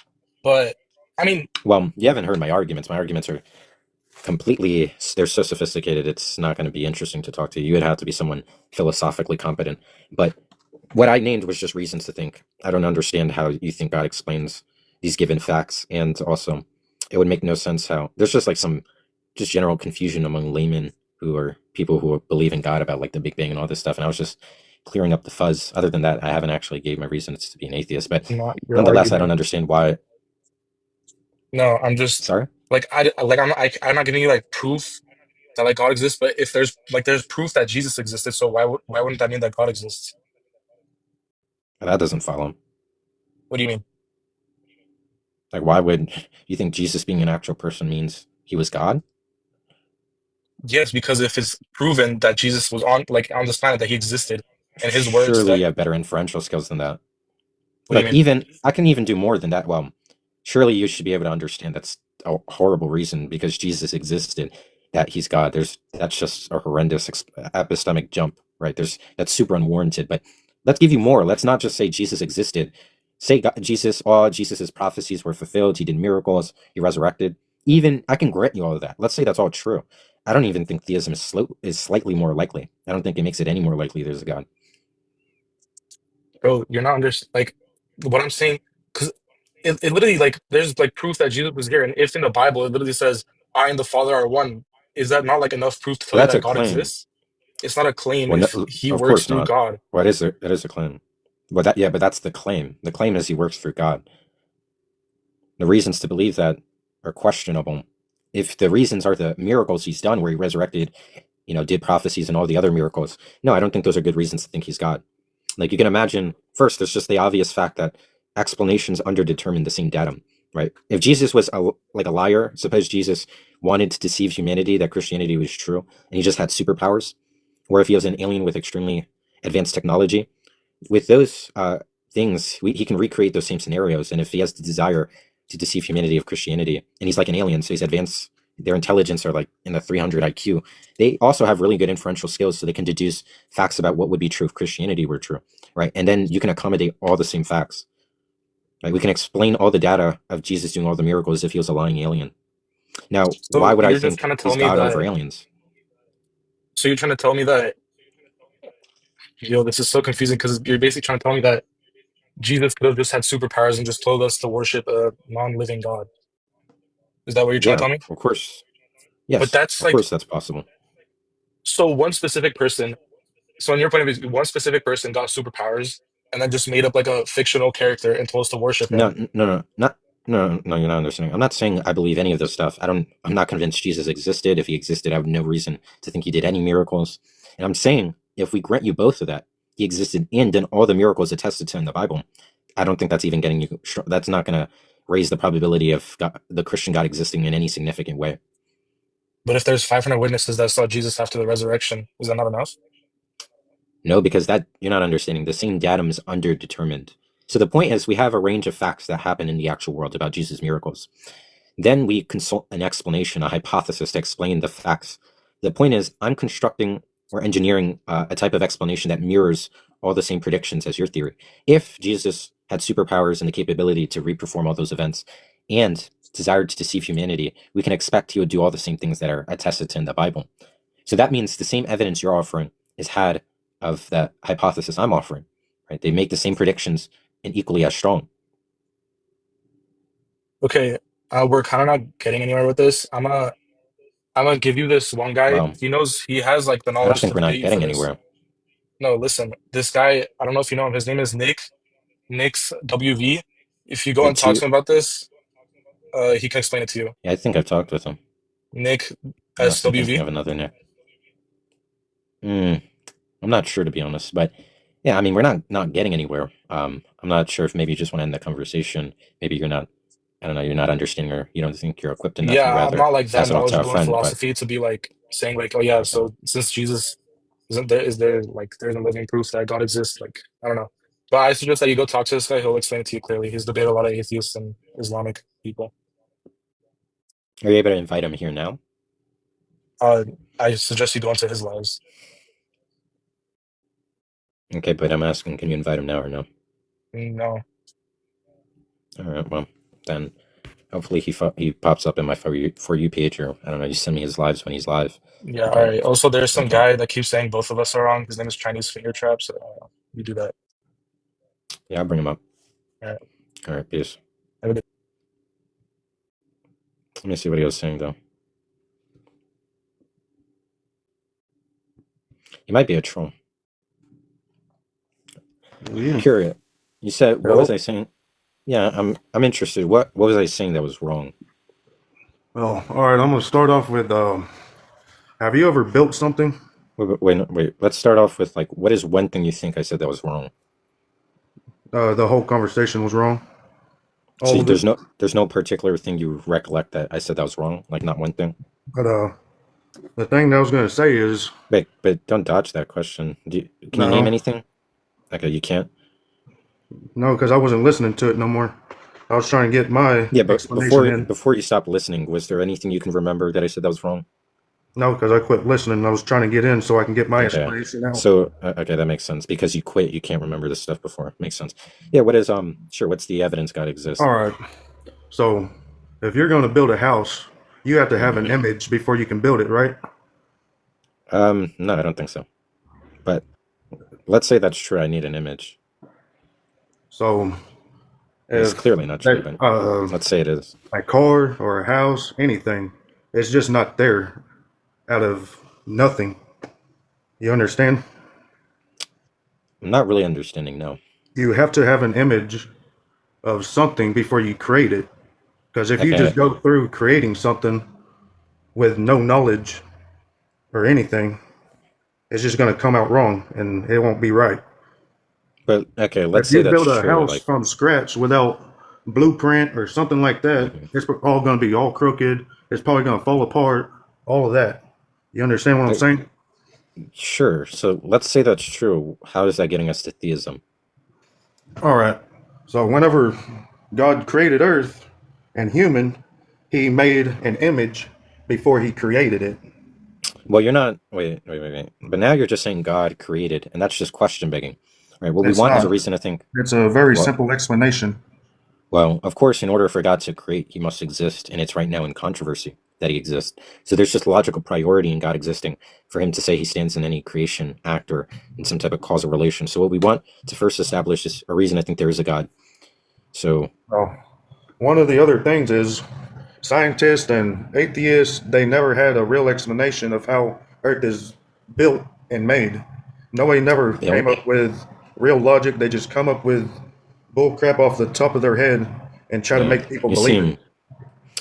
but I mean, well, you haven't heard my arguments. My arguments are they're so sophisticated, it's not going to be interesting to talk to you. You would have to be someone philosophically competent. But what I named was just reasons to think. I don't understand how you think God explains these given facts. And also, it would make no sense how there's just like some just general confusion among laymen who are people who believe in God about like the Big Bang and all this stuff. And I was just clearing up the fuzz. Other than that, I haven't actually gave my reasons to be an atheist, but Not your nonetheless, I argument. don't understand why. No, I'm just Sorry? like I'm not giving you like proof that like God exists, but if there's proof that Jesus existed, so why wouldn't that mean that God exists? That doesn't follow. What do you mean? Like, why would you think Jesus being an actual person means he was God? Yes, because if it's proven that Jesus was on this planet, that he existed, and his words Surely that you have better inferential skills than that. what do you Like, mean? even I can even do more than that. Well, surely you should be able to understand that's a horrible reason because Jesus existed, that he's God. That's just a horrendous epistemic jump, right? That's super unwarranted. But let's give you more. Let's not just say Jesus existed. Say all Jesus's prophecies were fulfilled. He did miracles. He resurrected. Even I can grant you all of that. Let's say that's all true. I don't even think theism is slightly more likely. I don't think it makes it any more likely there's a God. Bro, you're not like what I'm saying, because it literally like there's like proof that Jesus was here, and if in the Bible it literally says I and the Father are one, is that not like enough proof to tell Well, you that's that a God claim. exists? It's not a claim Well, if no, he of works course through not. God. Well, that is a claim. Well, but that's the claim. The claim is he works through God. The reasons to believe that are questionable. If the reasons are the miracles he's done, where he resurrected, did prophecies and all the other miracles, no, I don't think those are good reasons to think he's God. Like you can imagine, first, there's just the obvious fact that explanations underdetermine the same datum, right? If Jesus was like a liar, suppose Jesus wanted to deceive humanity that Christianity was true, and he just had superpowers, or if he was an alien with extremely advanced technology, with those things, he can recreate those same scenarios. And if he has the desire to deceive humanity of Christianity, and he's like an alien, so he's advanced, their intelligence are like in the 300 IQ. They also have really good inferential skills, so they can deduce facts about what would be true if Christianity were true, right? And then you can accommodate all the same facts. Right? We can explain all the data of Jesus doing all the miracles as if he was a lying alien. Now, why So would I you're just think trying to tell he's me God over that. aliens? So you're trying to tell me that. Yo, this is so confusing because you're basically trying to tell me that Jesus could have just had superpowers and just told us to worship a non-living God. Is that what you're trying to Yeah, tell me? of course. But Yes, that's of like course that's possible. so one specific person. So in your point of view, one specific person got superpowers and then just made up like a fictional character and told us to worship No, him. no, you're not understanding. I'm not saying I believe any of this stuff. I'm not convinced Jesus existed. If he existed, I have no reason to think he did any miracles. And I'm saying if we grant you both of that, he existed and did all the miracles attested to in the Bible. I don't think that's even getting you. That's not going to raise the probability of God, the Christian God existing in any significant way. But if there's 500 witnesses that saw Jesus after the resurrection, is that not enough? No, because that you're not understanding. The same datum is underdetermined. So the point is, we have a range of facts that happen in the actual world about Jesus' miracles. Then we consult an explanation, a hypothesis to explain the facts. The point is, I'm constructing or engineering a type of explanation that mirrors all the same predictions as your theory. If Jesus had superpowers and the capability to reperform all those events and desired to deceive humanity, we can expect he would do all the same things that are attested to in the Bible. So that means the same evidence you're offering is had of the hypothesis I'm offering. Right? They make the same predictions and equally as strong. Okay, we're kind of not getting anywhere with this. I'm gonna give you this one guy. Well, He has like the I don't knowledge think to we're debate not you for getting this. anywhere. No, listen, this guy, I don't know if you know him. His name is Nick's WV. If you go and It's talk you. to him about this, he can explain it to you. Yeah, I think I've talked with him. Nick Unless I'm thinking SWV. of another Nick. I'm not sure, to be honest, but yeah, I mean, we're not getting anywhere. I'm not sure if maybe you just want to end the conversation. Maybe you're not. I don't know. You're not understanding, or you don't think you're equipped enough, and you Yeah, I'm rather not like that pass it off to a knowledgeable in friend. But philosophy to be like saying like, oh yeah, okay, so since Jesus isn't there, is there like there's a living proof that God exists? Like I don't know, but I suggest that you go talk to this guy. He'll explain it to you clearly. He's debated a lot of atheists and Islamic people. are you able to invite him here now? Uh, I suggest you go into his lives. Okay, but I'm asking, can you invite him now or no? No, All right, well then, hopefully he pops up in my for you page, or I don't know. You send me his lives when he's live. yeah, all But right. Also, there's some okay, guy that keeps saying both of us are wrong. His name is Chinese Finger Trap. So you do that. yeah, I'll bring him up. All right. All right, peace. Have a good Let me see what he was saying though. He might be a troll. Yeah. Curious. You said what Hello? was I saying? Yeah, I'm interested. What was I saying that was wrong? Well, all right. I'm gonna start off with. Have you ever built something? Wait. Let's start off with like, what is one thing you think I said that was wrong? The whole conversation was wrong. All So of there's it. no particular thing you recollect that I said that was wrong, like not one thing. But the thing that I was gonna say is Wait, but don't dodge that question. Can you name no, anything? Okay, you can't. no, because I wasn't listening to it no more. I was trying to get my Yeah, but explanation in. before you stopped listening, was there anything you can remember that I said that was wrong? No, because I quit listening. I was trying to get in so I can get my Okay. explanation out. So okay, that makes sense because you quit. You can't remember this stuff before. Makes sense. Yeah. What is Sure. What's the evidence God exists? All right. So if you're going to build a house, you have to have an image before you can build it, right? No, I don't think so. But let's say that's true. I need an image. So It's if clearly not true, but let's say it is. a car or a house, anything, it's just not there out of nothing. You understand? I'm not really understanding. No. You have to have an image of something before you create it. Because if you Okay. just go through creating something with no knowledge or anything, it's just going to come out wrong and it won't be right. But okay, let's If say you that's build a true. house Like, from scratch without blueprint or something like that, it's all going to be all crooked. It's probably going to fall apart. All of that. You understand what I'm saying? sure. So let's say that's true. How is that getting us to theism? All right. So whenever God created Earth and human, he made an image before he created it. Well, you're not. Wait. But now you're just saying God created, and that's just question begging, right? What we It's want is a not. reason to think. It's a very Well, simple explanation. well, of course, in order for God to create, he must exist, and it's right now in controversy that he exists. So there's just logical priority in God existing for him to say he stands in any creation act or in some type of causal relation. So what we want to first establish is a reason I think there is a God. So Oh, one of the other things is scientists and atheists, they never had a real explanation of how Earth is built and made. Nobody never you know, came up with real logic. They just come up with bull crap off the top of their head and try to yeah, make people you believe it. seem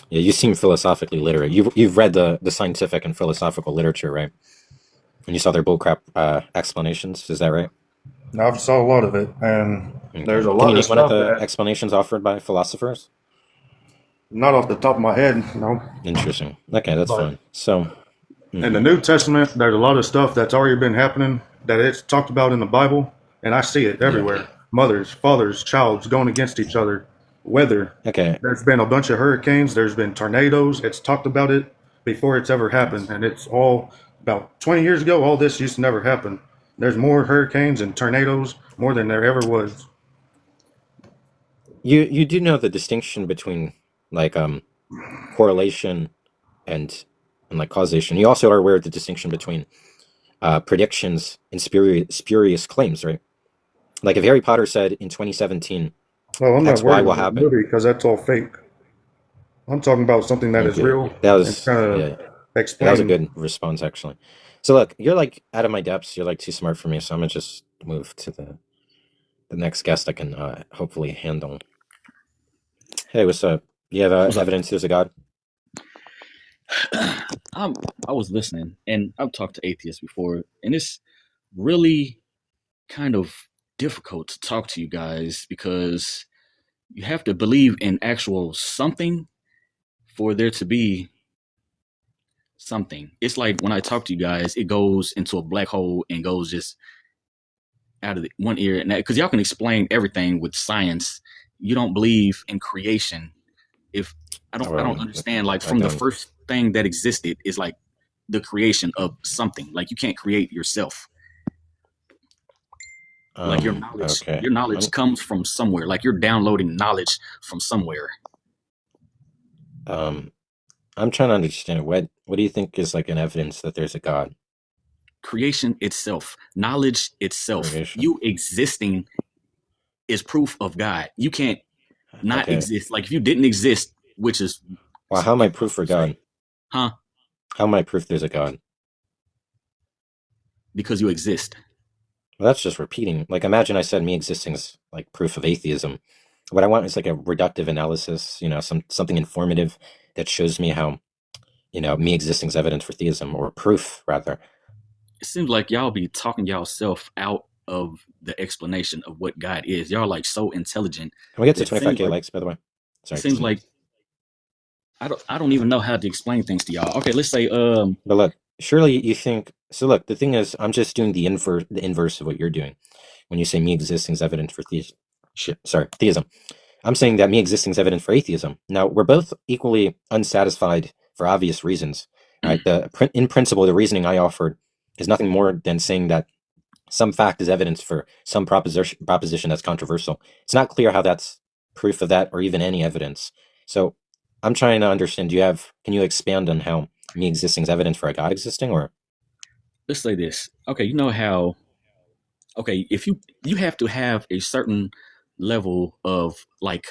you seem philosophically literate. You've read the scientific and philosophical literature, right? And you saw their bullcrap explanations. Is that right? I've saw a lot of it, and Okay. there's a Can lot you of name one of stuff the that explanations offered by philosophers? not off the top of my head, no. Interesting. Okay, that's But fine. So, in the New Testament, there's a lot of stuff that's already been happening that it's talked about in the Bible, and I see it yeah. everywhere. Mothers, fathers, childs going against each other. Weather. Okay. There's been a bunch of hurricanes. There's been tornadoes. It's talked about it before it's ever happened, and it's all about 20 years ago. All this used to never happen. There's more hurricanes and tornadoes more than there ever was. You do know the distinction between like correlation and like causation. You also are aware of the distinction between predictions and spurious claims, right? Like if Harry Potter said in 2017 Well, I'm not X Y worried will about the happen. movie because that's all fake. I'm talking about something that is Okay. real That and was trying to yeah. That was a explain. good response actually. So look, you're like out of my depths. You're like too smart for me. So I'm gonna just move to the next guest I can hopefully handle. Hey, what's up? You have What's up? evidence there's a God? I was listening, and I've talked to atheists before, and it's really kind of difficult to talk to you guys because you have to believe in actual something for there to be something. It's like when I talk to you guys, it goes into a black hole and goes just out of one ear, and because y'all can explain everything with science, you don't believe in creation. If I don't understand, like from the first thing that existed is like the creation of something. Like you can't create yourself. Like your knowledge comes from somewhere. Like you're downloading knowledge from somewhere. I'm trying to understand what do you think is like an evidence that there's a God? Creation itself, knowledge itself, Creation. you existing is proof of God. You can't not exist. Like if you didn't exist, which is Well, how am I proof for God? Huh? How am I proof there's a God? Because you exist. Well, that's just repeating. Like, imagine I said me existing is like proof of atheism. What I want is like a reductive analysis, something informative that shows me how, me existing is evidence for theism, or proof rather. It seems like y'all be talking y'allself out of the explanation of what God is. Y'all like so intelligent. Can we get to It seems 25K like, likes, by the way? it Sorry. seems like I don't even know how to explain things to y'all. Okay, let's say But look, surely you think so. Look, the thing is, I'm just doing the inverse of what you're doing. When you say me existing is evidence for theism, I'm saying that me existing is evidence for atheism. Now, we're both equally unsatisfied for obvious reasons, right? In principle, the reasoning I offered is nothing more than saying that some fact is evidence for some proposition that's controversial. It's not clear how that's proof of that or even any evidence. So I'm trying to understand, can you expand on how me existing is evidence for a God existing? Or let's say this. Okay, you know how if you have to have a certain level of like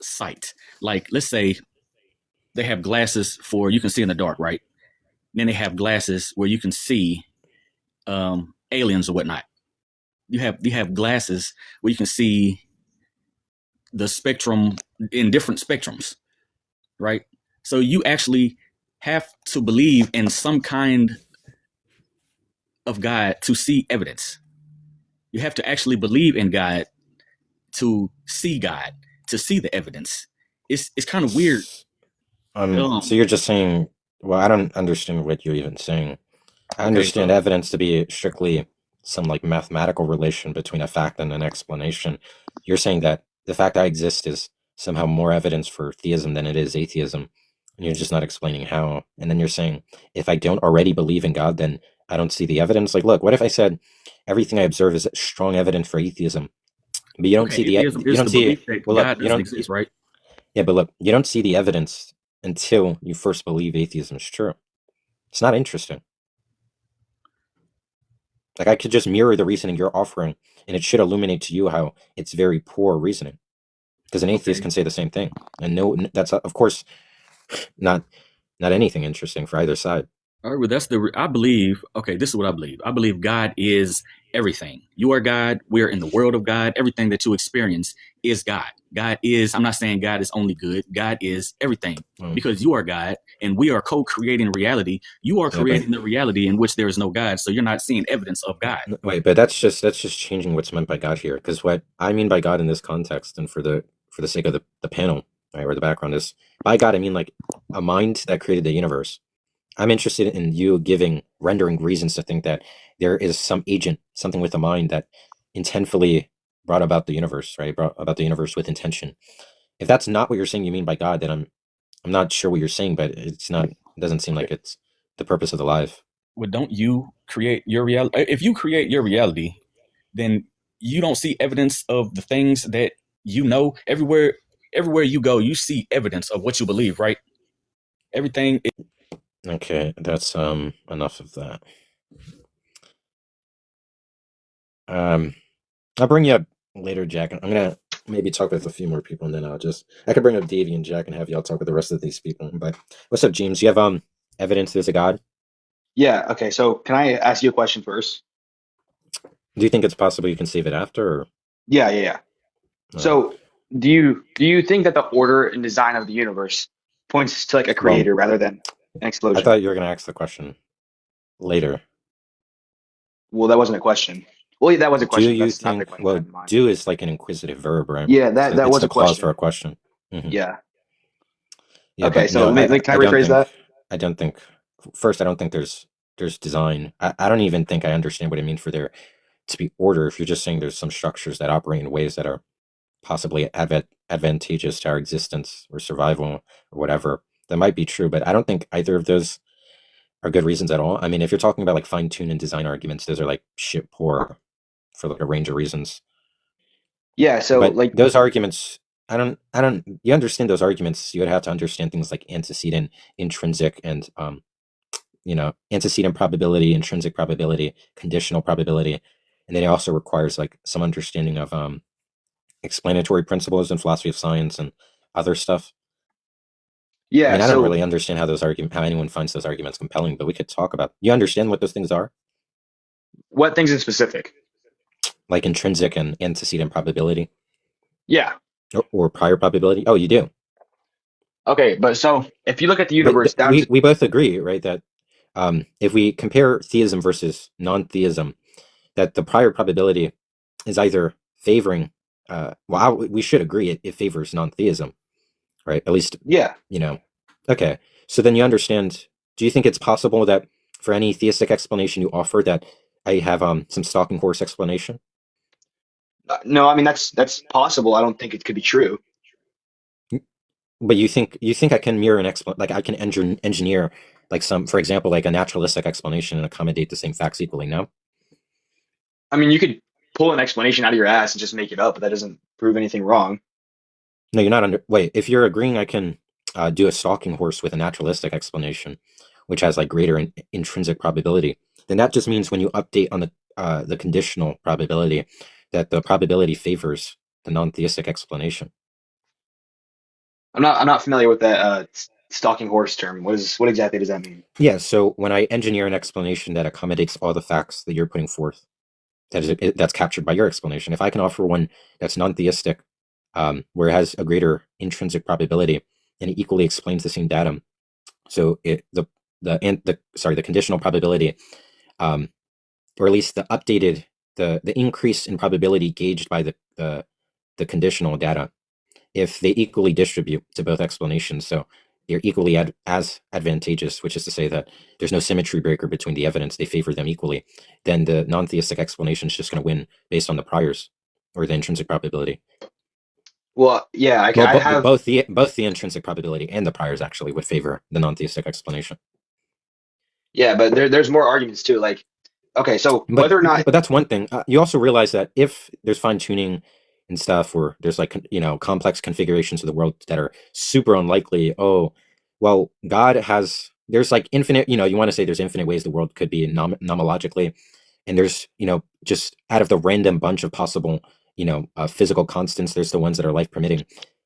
sight. Like let's say they have glasses for you can see in the dark, right? Then they have glasses where you can see aliens or whatnot. You have glasses where you can see the spectrum in different spectrums, right? So you actually have to believe in some kind of God to see evidence. You have to actually believe in God to see God, to see the evidence. It's kind of weird. so you're just saying, well, I don't understand what you're even saying. I understand evidence to be strictly some like mathematical relation between a fact and an explanation. You're saying that the fact I exist is somehow more evidence for theism than it is atheism, and you're just not explaining how. And then you're saying, if I don't already believe in God, then I don't see the evidence. Like, look, what if I said everything I observe is strong evidence for atheism, but you don't see the God doesn't exist, right? Yeah, but look, you don't see the evidence until you first believe atheism is true. It's not interesting. Like, I could just mirror the reasoning you're offering, and it should illuminate to you how it's very poor reasoning. Because an atheist can say the same thing, and that's of course not anything interesting for either side. All right, well, I believe. Okay, this is what I believe. I believe God is everything. You are God. We are in the world of God. Everything that you experience is God. God is. I'm not saying God is only good. God is everything because you are God, and we are co-creating reality. You are creating the reality in which there is no God, so you're not seeing evidence of God. Wait, but that's just changing what's meant by God here. Because what I mean by God in this context, and for the sake of the panel, right, where the background is, by God I mean like a mind that created the universe. I'm interested in you rendering reasons to think that there is some agent, something with a mind that intentfully brought about the universe, right? Brought about the universe with intention. If that's not what you're saying you mean by God, then I'm not sure what you're saying, but it's not. It doesn't seem like it's the purpose of the life. Well, don't you create your reality? If you create your reality, then you don't see evidence of the things that you know. Everywhere you go, you see evidence of what you believe, right? Everything. Okay, that's enough of that. I'll bring you up later, Jack. I'm gonna maybe talk with a few more people, and then I could bring up Davey and Jack and have y'all talk with the rest of these people. But what's up, James? You have evidence there's a God? Yeah. Okay. So can I ask you a question first? Do you think it's possible you can save it after? Or? Yeah. So do you think that the order and design of the universe points to like a creator rather than an explosion? I thought you were gonna ask the question later. Well, that wasn't a question. Well, yeah, that was a question. Do you think? Well, do is like an inquisitive verb, right? Yeah, that was a clause for a question. Mm-hmm. Yeah. Okay, so can I rephrase that? I don't think. First, I don't think there's design. I don't even think I understand what it means for there to be order. If you're just saying there's some structures that operate in ways that are possibly advantageous to our existence or survival or whatever, that might be true. But I don't think either of those are good reasons at all. I mean, if you're talking about like fine-tune and design arguments, those are like shit poor for like a range of reasons. Yeah, so but like those arguments, I don't you understand those arguments, you would have to understand things like antecedent, intrinsic, and antecedent probability, intrinsic probability, conditional probability. And then it also requires like some understanding of explanatory principles in philosophy of science and other stuff. I Yeah. mean, I don't So really understand how anyone finds those arguments compelling, but we could talk about. You understand what those things are, what things in specific? like intrinsic and antecedent probability, Yeah. or prior probability. Oh, you do. Okay. But so if you look at the But universe down to we both agree, right, that if we compare theism versus non-theism, that the prior probability is either favoring. We should agree it favors non-theism, right? At least, yeah. Okay. So then you understand. Do you think it's possible that for any theistic explanation you offer, that I have some stalking horse explanation? No, I mean that's possible. I don't think it could be true. But you think I can mirror like I can engineer like some, for example, like a naturalistic explanation and accommodate the same facts equally? No. I mean, you could pull an explanation out of your ass and just make it up, but that doesn't prove anything wrong. No, you're not wait, if you're agreeing I can do a stalking horse with a naturalistic explanation, which has like greater intrinsic probability, then that just means when you update on the conditional probability, that the probability favors the non-theistic explanation. I'm not familiar with that stalking horse term. What exactly does that mean? Yeah, so when I engineer an explanation that accommodates all the facts that you're putting forth, that's captured by your explanation. If I can offer one that's non-theistic, where it has a greater intrinsic probability and it equally explains the same datum, so the conditional probability, or at least the increase in probability gauged by the conditional data, if they equally distribute to both explanations, so they're equally as advantageous, which is to say that there's no symmetry breaker between the evidence, they favor them equally, then the non-theistic explanation is just going to win based on the priors or the intrinsic probability. Well, yeah, I have both the intrinsic probability and the priors actually would favor the non-theistic explanation. Yeah, but there's more arguments too. Like, okay, so whether or not, but that's one thing. You also realize that if there's fine tuning and stuff, or there's like complex configurations of the world that are super unlikely. Oh, well, there's like infinite. You want to say there's infinite ways the world could be nomologically, and there's just out of the random bunch of possible physical constants, there's the ones that are life permitting.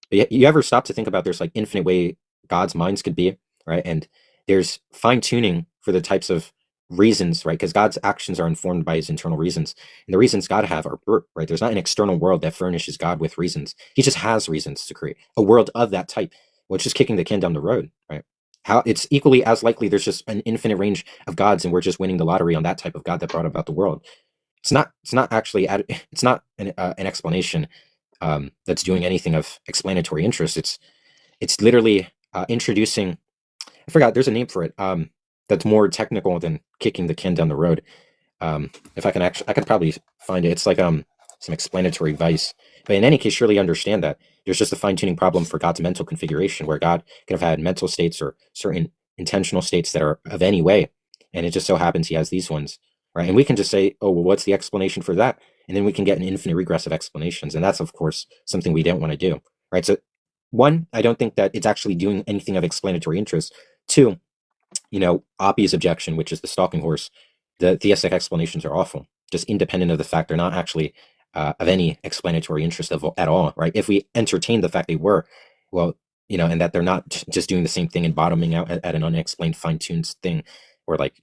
But you ever stop to think about there's like infinite way God's minds could be, right? And there's fine tuning for the types of reasons, right? Because God's actions are informed by his internal reasons, and the reasons God have are right. There's not an external world that furnishes God with reasons. He just has reasons to create a world of that type, which is kicking the can down the road, right? How it's equally as likely there's just an infinite range of gods, and we're just winning the lottery on that type of God that brought about the world. It's not an explanation that's doing anything of explanatory interest. It's literally introducing. I forgot. There's a name for it. That's more technical than kicking the can down the road. If I can I could probably find it. It's like some explanatory vice. But in any case, surely understand that there's just a fine-tuning problem for God's mental configuration, where God could have had mental states or certain intentional states that are of any way, and it just so happens he has these ones, right? And we can just say, oh, well, what's the explanation for that? And then we can get an infinite regress of explanations, and that's of course something we don't want to do, right? So, one, I don't think that it's actually doing anything of explanatory interest. Two, Oppie's objection, which is the stalking horse, the theistic explanations are awful, just independent of the fact they're not actually of any explanatory interest at all, right? If we entertain the fact they were, well, and that they're not just doing the same thing and bottoming out at an unexplained fine-tuned thing, or like,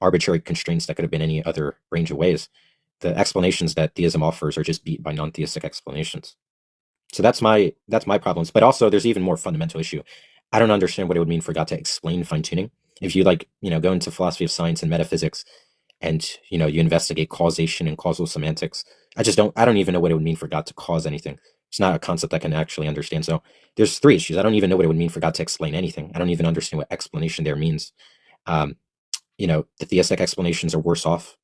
arbitrary constraints that could have been any other range of ways, the explanations that theism offers are just beat by non-theistic explanations. So that's my problems. But also there's even more fundamental issue. I don't understand what it would mean for God to explain fine-tuning. If you go into philosophy of science and metaphysics, and you investigate causation and causal semantics, I don't even know what it would mean for God to cause anything. It's not a concept I can actually understand. So there's three issues. I don't even know what it would mean for God to explain anything. I don't even understand what explanation there means. The theistic explanations are worse off.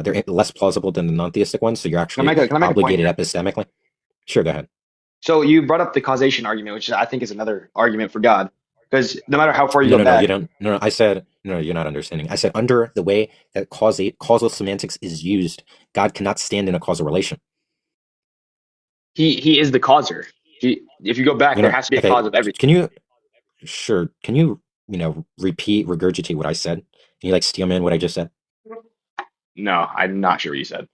They're less plausible than the non-theistic ones. So you're actually obligated epistemically. Sure, go ahead. So you brought up the causation argument, which I think is another argument for God, because no matter how far you go back, you don't. No, I said no. You're not understanding. I said under the way that causal semantics is used, God cannot stand in a causal relation. He is the causer. If you go back, there has to be a cause of everything. Can you regurgitate what I said? Can you steal man what I just said? No, I'm not sure what you said.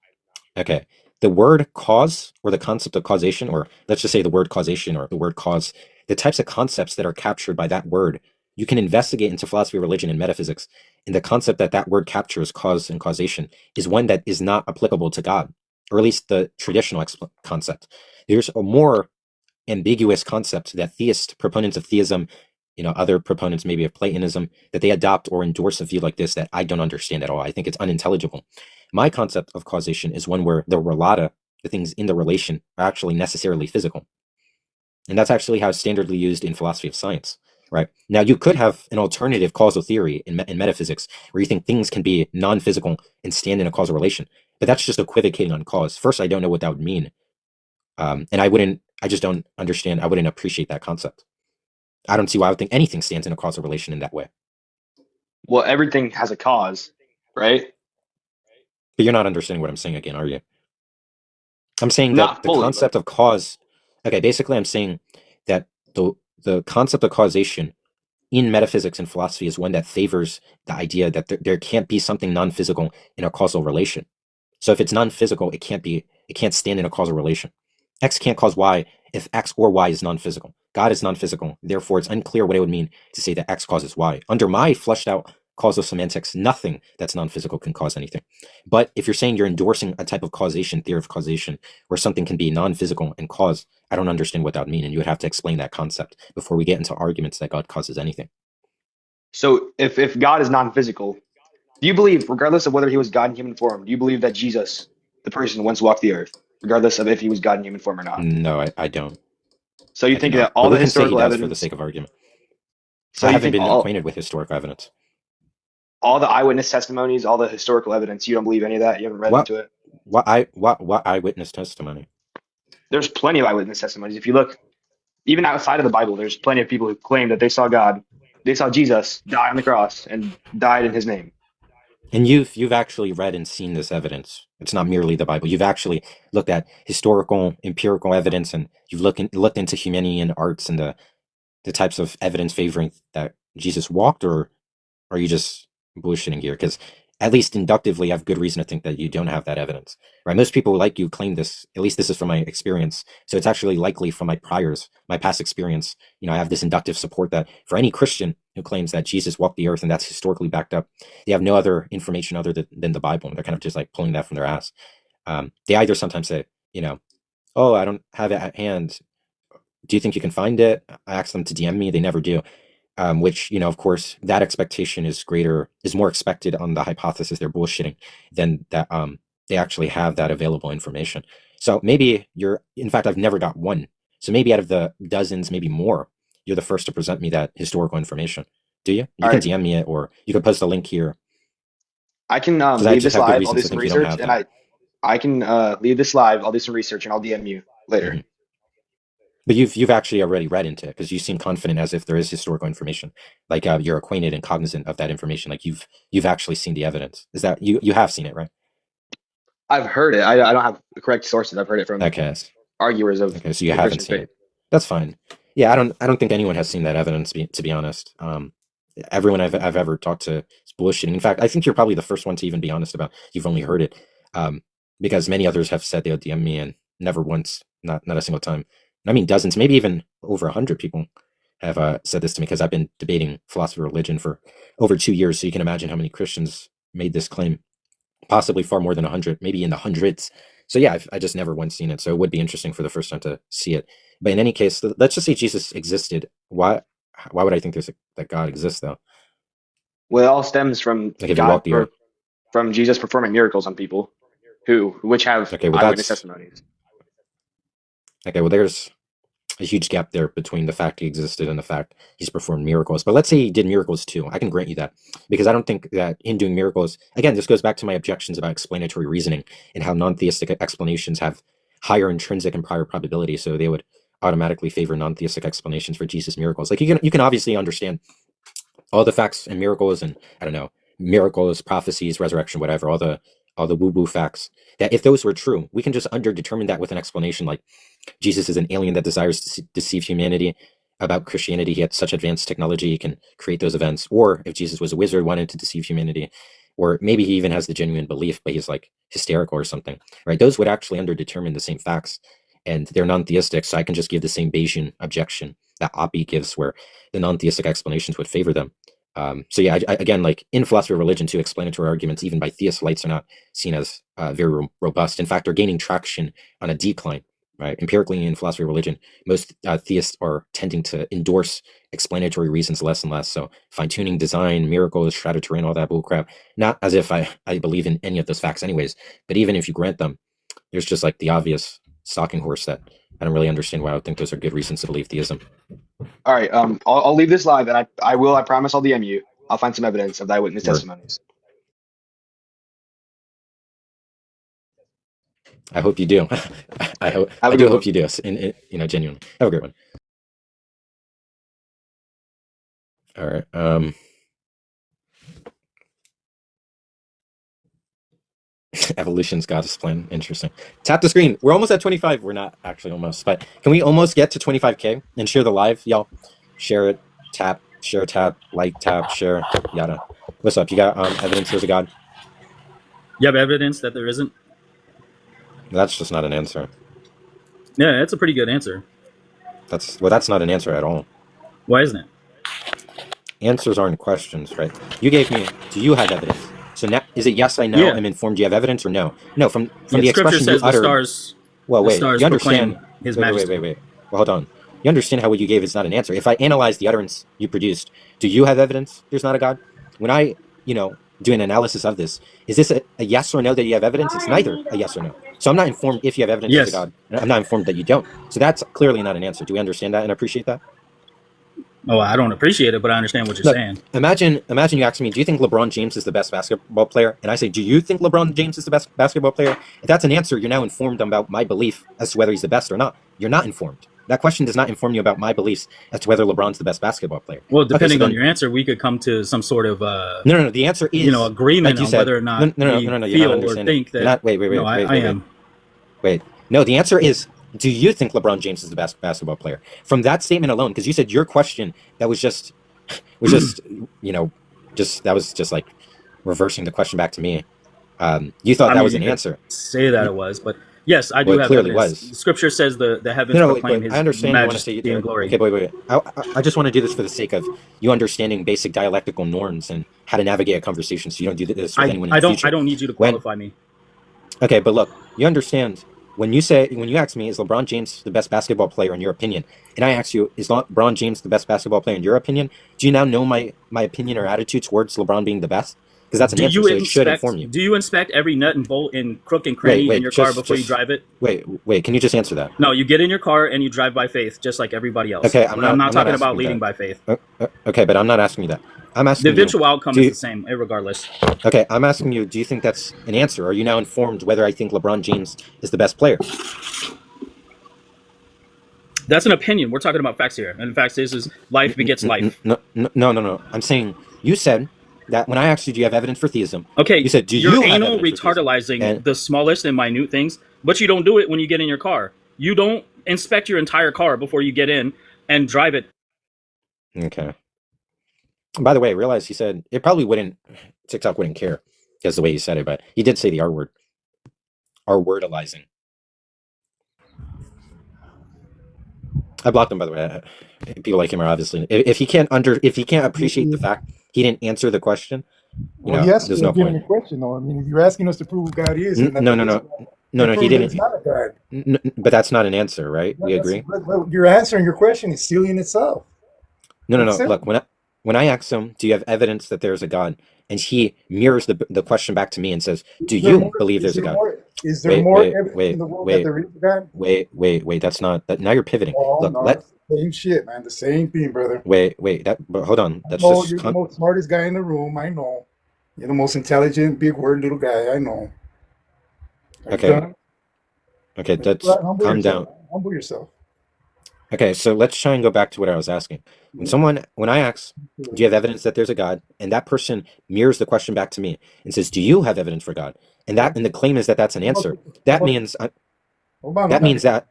Okay. the word cause or the concept of causation, or let's just say the word causation or the word cause, the types of concepts that are captured by that word, you can investigate into philosophy, religion, and metaphysics. And the concept that that word captures, cause and causation, is one that is not applicable to God, or at least the traditional concept. There's a more ambiguous concept that theist proponents of theism, other proponents maybe of Platonism, that they adopt or endorse a view like this that I don't understand at all. I think it's unintelligible. My concept of causation is one where the relata, the things in the relation, are actually necessarily physical. And that's actually how it's standardly used in philosophy of science, right? Now, you could have an alternative causal theory in metaphysics where you think things can be non-physical and stand in a causal relation, but that's just equivocating on cause. First, I don't know what that would mean. And I just don't understand. I wouldn't appreciate that concept. I don't see why I would think anything stands in a causal relation in that way. Well, everything has a cause, right? But you're not understanding what I'm saying again, are you? I'm saying Not that the fully, concept but of cause, okay, basically I'm saying that the concept of causation in metaphysics and philosophy is one that favors the idea that there can't be something non-physical in a causal relation. So if it's non-physical, it can't stand in a causal relation. X can't cause Y if X or Y is non-physical. God is non-physical. Therefore, it's unclear what it would mean to say that X causes Y. Under my fleshed out causal semantics, nothing that's non-physical can cause anything. But if you're saying you're endorsing a type of causation, theory of causation, where something can be non-physical and cause, I don't understand what that would mean. And you would have to explain that concept before we get into arguments that God causes anything. so if God is non-physical, do you believe, regardless of whether he was God in human form, do you believe that Jesus, the person, once walked the earth, regardless of if he was God in human form or not? No, I don't. So you I do think that not. all But the we can say he historical does for the evidence, sake of argument. so I you haven't think been acquainted with historical evidence. all the eyewitness testimonies, all the historical evidence, you don't believe any of that? You haven't read What into it? what eyewitness testimony? There's plenty of eyewitness testimonies. If you look, even outside of the Bible, there's plenty of people who claim that they saw God, they saw Jesus die on the cross and died in his name. And you've actually read and seen this evidence. It's not merely the Bible. You've actually looked at historical, empirical evidence, and you've looked into humanity and arts and the types of evidence favoring that Jesus walked, or are you just bullshitting here? Because at least inductively, I have good reason to think that you don't have that evidence, right? Most people like you claim this. At least this is from my experience. So it's actually likely from my past experience. I have this inductive support that for any Christian who claims that Jesus walked the earth and that's historically backed up, they have no other information other than the Bible. They're kind of just like pulling that from their ass. They either sometimes say, oh, I don't have it at hand. Do you think you can find it? I ask them to DM me. They never do. Which, of course, that expectation is more expected on the hypothesis they're bullshitting than that they actually have that available information. So maybe in fact, I've never got one. So maybe out of the dozens, maybe more, you're the first to present me that historical information. Do you? You All can right, DM me it, or you can post a link here, I can because I leave just this have good live. I'll do reasons to some think you don't research, have and that. I can leave this live. I'll do some research, and I'll DM you later. hmm But you've actually already read into it because you seem confident as if there is historical information, like you're acquainted and cognizant of that information, like you've actually seen the evidence. Is that you have seen it, right? I've heard it. I don't have the correct sources. I've heard it from Okay, arguers of okay, so you the haven't Christian seen faith. it. That's fine. Yeah, I don't think anyone has seen that evidence. To be honest, everyone I've ever talked to is bullshitting. In fact, I think you're probably the first one to even be honest about you've only heard it, because many others have said they'll DM me and never once, not a single time. I mean, dozens, maybe even over 100 people have said this to me because I've been debating philosophy of religion for over 2 years. So you can imagine how many Christians made this claim, possibly far more than 100, maybe in the hundreds. So yeah, I just never once seen it. So it would be interesting for the first time to see it. But in any case, let's just say Jesus existed. Why would I think that God exists though? Well, it all stems from Like if he walked the earth. from Jesus performing miracles on people which have Okay, well eyewitness that's testimonies. okay. Well, there's a huge gap there between the fact he existed and the fact he's performed miracles. But let's say he did miracles too. I can grant you that, because I don't think that in doing miracles, again, this goes back to my objections about explanatory reasoning and how non-theistic explanations have higher intrinsic and prior probability, so they would automatically favor non-theistic explanations for Jesus' miracles. Like you can obviously understand all the facts and miracles, and I don't know, miracles, prophecies, resurrection, whatever, all the woo-woo facts, that if those were true, we can just underdetermine that with an explanation like Jesus is an alien that desires to deceive humanity about Christianity. He had such advanced technology, he can create those events. Or if Jesus was a wizard, wanted to deceive humanity, or maybe he even has the genuine belief, but he's like hysterical or something, right? Those would actually underdetermine the same facts, and they're non-theistic, so I can just give the same Bayesian objection that Oppie gives, where the non-theistic explanations would favor them. So yeah, again, like in philosophy of religion too, explanatory arguments, even by theist lights, are not seen as very robust. In fact, they're gaining traction on a decline, right? Empirically in philosophy of religion, most theists are tending to endorse explanatory reasons less and less. So fine-tuning, design, miracles, strata terrain, all that bullcrap. Not as if I believe in any of those facts anyways, but even if you grant them, there's just like the obvious stalking horse that I don't really understand why I would think those are good reasons to believe theism. All right. I'll leave this live, and I promise I'll DM you. I'll find some evidence of the eyewitness testimonies. I hope you do. I hope you do. Genuinely. Have a great one. All right. Evolution's God's plan. Interesting. Tap the screen. We're almost at 25. We're not actually almost, but can we almost get to 25K and share the live? Y'all share it, tap, share, tap, like, tap, share, yada. What's up? You got evidence there's a God? You have evidence that there isn't? That's just not an answer. Yeah, that's a pretty good answer. That's not an answer at all. Why isn't it? Answers aren't questions, right? You gave me, do you have evidence? So now, is it yes, I know, I'm informed, do you have evidence, or no? No, from the expression says you uttered. The stars, well, wait, the stars you understand? His majesty. Wait. Well, hold on. You understand how what you gave is not an answer. If I analyze the utterance you produced, do you have evidence there's not a God? When I, do an analysis of this, is this a yes or no that you have evidence? It's neither a yes or no. So I'm not informed if you have evidence there's a God. I'm not informed that you don't. So that's clearly not an answer. Do we understand that and appreciate that? Oh, I don't appreciate it, but I understand what you're saying. Imagine you ask me, do you think LeBron James is the best basketball player? And I say, do you think LeBron James is the best basketball player? If that's an answer, you're now informed about my belief as to whether he's the best or not. You're not informed. That question does not inform you about my beliefs as to whether LeBron's the best basketball player. Well, depending on your answer, we could come to some sort of no. The answer is agreement on whether or not we feel or think that. Wait. No, the answer is, do you think LeBron James is the best basketball player? From that statement alone, because you said your question that was just like reversing the question back to me. You thought that was an answer. Say that it was, but yes, I do have clearly evidence. Was. Scripture says the heavens proclaim His I understand majesty and glory. Okay, wait. I just want to do this for the sake of you understanding basic dialectical norms and how to navigate a conversation, so you don't do this with anyone in the future. I don't need you to qualify me. Okay, but look, you understand. When you ask me, is LeBron James the best basketball player in your opinion? And I ask you, is LeBron James the best basketball player in your opinion? Do you now know my opinion or attitude towards LeBron being the best? Because that's an answer, so it should inform you. Do you inspect every nut and bolt and crook and cranny in your car before you drive it? Wait, can you just answer that? No, you get in your car and you drive by faith, just like everybody else. Okay, I'm not talking about leading by faith. Okay, but I'm not asking you that. I'm asking the eventual outcome is the same, regardless. Okay, I'm asking you, do you think that's an answer? Are you now informed whether I think LeBron James is the best player? That's an opinion. We're talking about facts here. And the fact is life begets life. No. I'm saying, you said that when I asked you, do you have evidence for theism? Okay, you said, do you have anal retardalizing the smallest and minute things, but you don't do it when you get in your car. You don't inspect your entire car before you get in and drive it. Okay. By the way, I realized he said it probably wouldn't, TikTok wouldn't care because the way he said it, but he did say the R word. R-wordalizing. I blocked him, by the way. People like him are obviously, if he can't appreciate the fact he didn't answer the question, there's no point. The question, though. I mean, if you're asking us to prove who God is, no, he didn't. But that's not an answer, right? We agree. You're answering your question is silly in itself. No. Look, when I ask him, do you have evidence that there's a God? And he mirrors the question back to me and says, do you believe there's a God? Is there more evidence in the world that there is a God? Wait, that's not that. Now you're pivoting. Look, same shit, man. The same thing, brother. But hold on. That's you're the most smartest guy in the room. I know. You're the most intelligent, big word, little guy. I know. Okay, that's calm down. Humble yourself. Okay, so let's try and go back to what I was asking. When I ask, do you have evidence that there's a God? And that person mirrors the question back to me and says, do you have evidence for God? And the claim is that that's an answer. That means that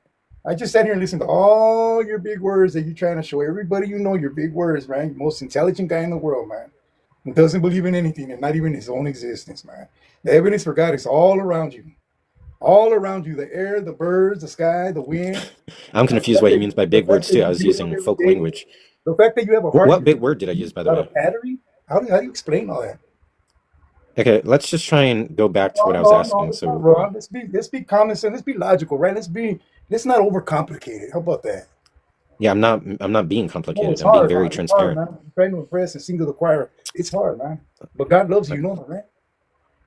I just sat here and listened to all your big words that you're trying to show everybody. Your big words, man. You're the most intelligent guy in the world, man. who doesn't believe in anything and not even his own existence, man. The evidence for God is all around you. All around you, the air, the birds, the sky, the wind. I'm confused what he means by big words too. I was using folk language. The fact that you have a heart. What big word did I use, by the way? A battery? How do you explain all that? Okay, let's just try and go back to what I was asking. Let's not wrong. Let's be common sense. Let's be logical, right? Let's not overcomplicate it. How about that? Yeah, I'm not being complicated. No, I'm being very transparent. Hard, man. I'm trying to impress and sing to the choir. It's hard, man. But God loves you, you know that, right?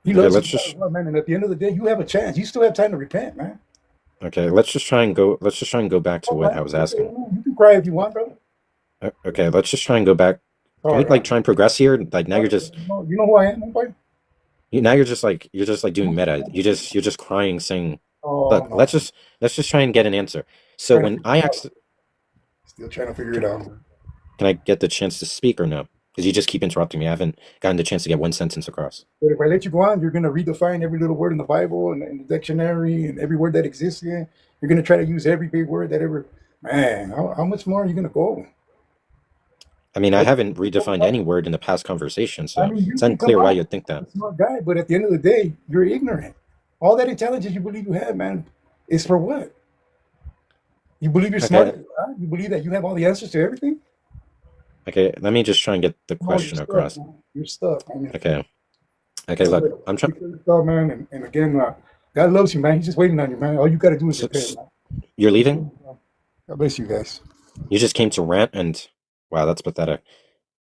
He loves you, man. And at the end of the day, you have a chance. You still have time to repent, man. Okay, let's just try and go back to what I was asking. You can cry if you want, brother. Okay, let's just try and go back. Can we try and progress here? Like now you're just you know who I am, boy? Now you're just like doing meta. You're just crying, saying, "Look, let's just try and get an answer." So when I asked, still trying to figure it out. Can I get the chance to speak or no? Because you just keep interrupting me. I haven't gotten the chance to get one sentence across. But if I let you go on, you're going to redefine every little word in the Bible and in the dictionary and every word that exists here. You're going to try to use every big word that ever. Man, how much more are you going to go? I mean, I haven't redefined any word in the past conversation, so it's unclear why you'd think that. Smart guy, but at the end of the day, you're ignorant. All that intelligence you believe you have, man, is for what? You believe you're smart? Huh? You believe that you have all the answers to everything? Okay, let me just try and get the question across. You're stuck, man. Okay, look, I'm trying. Man, and again, God loves you, man. He's just waiting on you, man. All you got to do is repent, man. You're leaving? God bless you guys. You just came to rant, and wow, that's pathetic.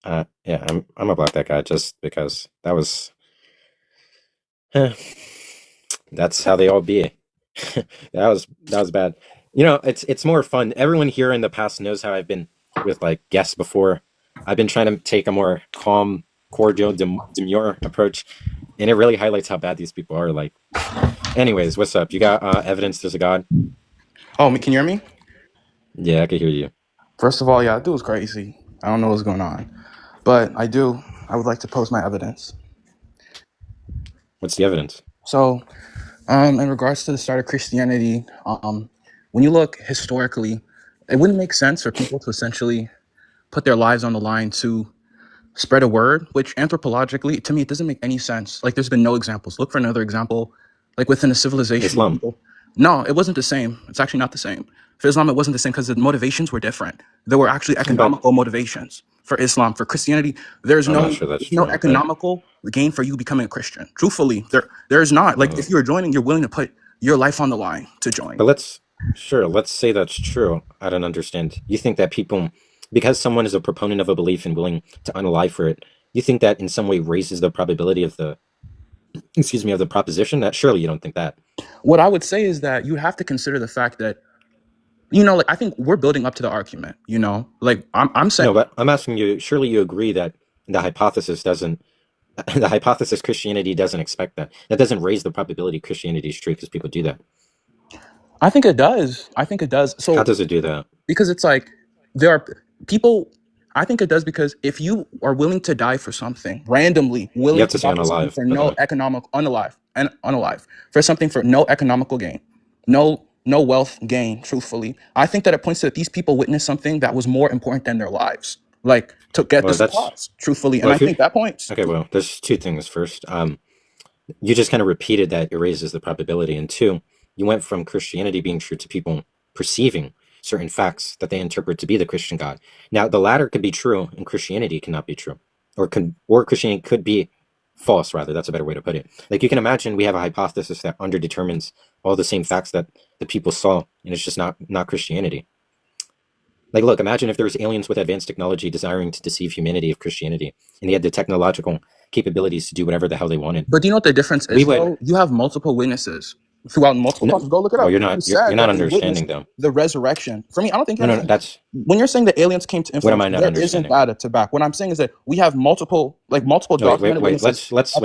Yeah, I'm gonna block that guy just because that was. That's how they all be. that was bad. You know, it's more fun. Everyone here in the past knows how I've been with like guests before. I've been trying to take a more calm, cordial, demure approach, and it really highlights how bad these people are. Like, anyways, what's up? You got evidence there's a God? Oh, can you hear me? Yeah, I can hear you. First of all, yeah, that dude was crazy. I don't know what's going on, but I would like to post my evidence. What's the evidence? So, in regards to the start of Christianity, when you look historically, it wouldn't make sense for people to essentially put their lives on the line to spread a word, which anthropologically, to me, it doesn't make any sense. Like, there's been no examples. Look for another example, like within a civilization. Islam. No, it wasn't the same. It's actually not the same. For Islam, it wasn't the same because the motivations were different. There were actually economical motivations for Islam. For Christianity, there's no economical gain for you becoming a Christian. Truthfully, there is not. Like, if you're joining, you're willing to put your life on the line to join. But let's say that's true. I don't understand. You think that people, because someone is a proponent of a belief and willing to unalive for it, you think that in some way raises the probability of the proposition? That surely you don't think that. What I would say is that you have to consider the fact that, like, I think we're building up to the argument, like I'm saying. No, but I'm asking you, surely you agree that the hypothesis Christianity doesn't expect that. That doesn't raise the probability Christianity is true because people do that. I think it does. So how does it do that? Because it's like, there are people, I think it does because if you are willing to die for something randomly, willing you have to say die unalive, for no economic, unalive, for something for no economical gain, no wealth gain, truthfully, I think that it points to that these people witnessed something that was more important than their lives, like to get this cause, truthfully. And I think that points. Okay, well, there's two things. First, you just kind of repeated that it raises the probability. And two, you went from Christianity being true to people perceiving certain facts that they interpret to be the Christian God. Now, the latter could be true and Christianity cannot be true. Or Christianity could be false, rather. That's a better way to put it. Like, you can imagine we have a hypothesis that underdetermines all the same facts that the people saw, and it's just not Christianity. Like, look, imagine if there was aliens with advanced technology desiring to deceive humanity of Christianity, and they had the technological capabilities to do whatever the hell they wanted. But do you know what the difference is? You have multiple witnesses throughout multiple times. Go look it up. Oh, you're not understanding them. The resurrection. For me, I don't think no, that's when you're saying that aliens came to influence. What am I not there understanding? Isn't data to back. What I'm saying is that we have multiple documented witnesses. Let's stop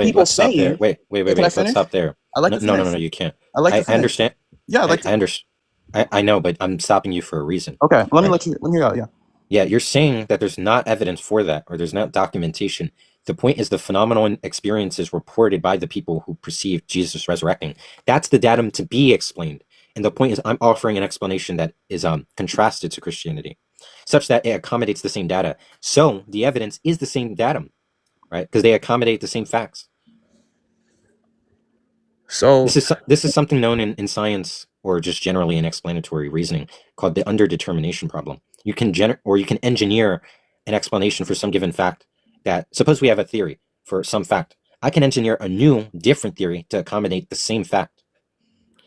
there. Wait. Let's stop there. I like to finish. No, you can't. I understand. Yeah, I understand. I know, but I'm stopping you for a reason. Okay, let me hear you out. Yeah. Yeah, you're saying that there's not evidence for that, or there's not documentation. The point is the phenomenal experiences reported by the people who perceived Jesus resurrecting. That's the datum to be explained. And the point is I'm offering an explanation that is contrasted to Christianity, such that it accommodates the same data. So the evidence is the same datum. right? Because they accommodate the same facts. So This is something known in science or just generally in explanatory reasoning called the underdetermination problem. You can engineer an explanation for some given fact that, suppose we have a theory for some fact. I can engineer a new, different theory to accommodate the same fact,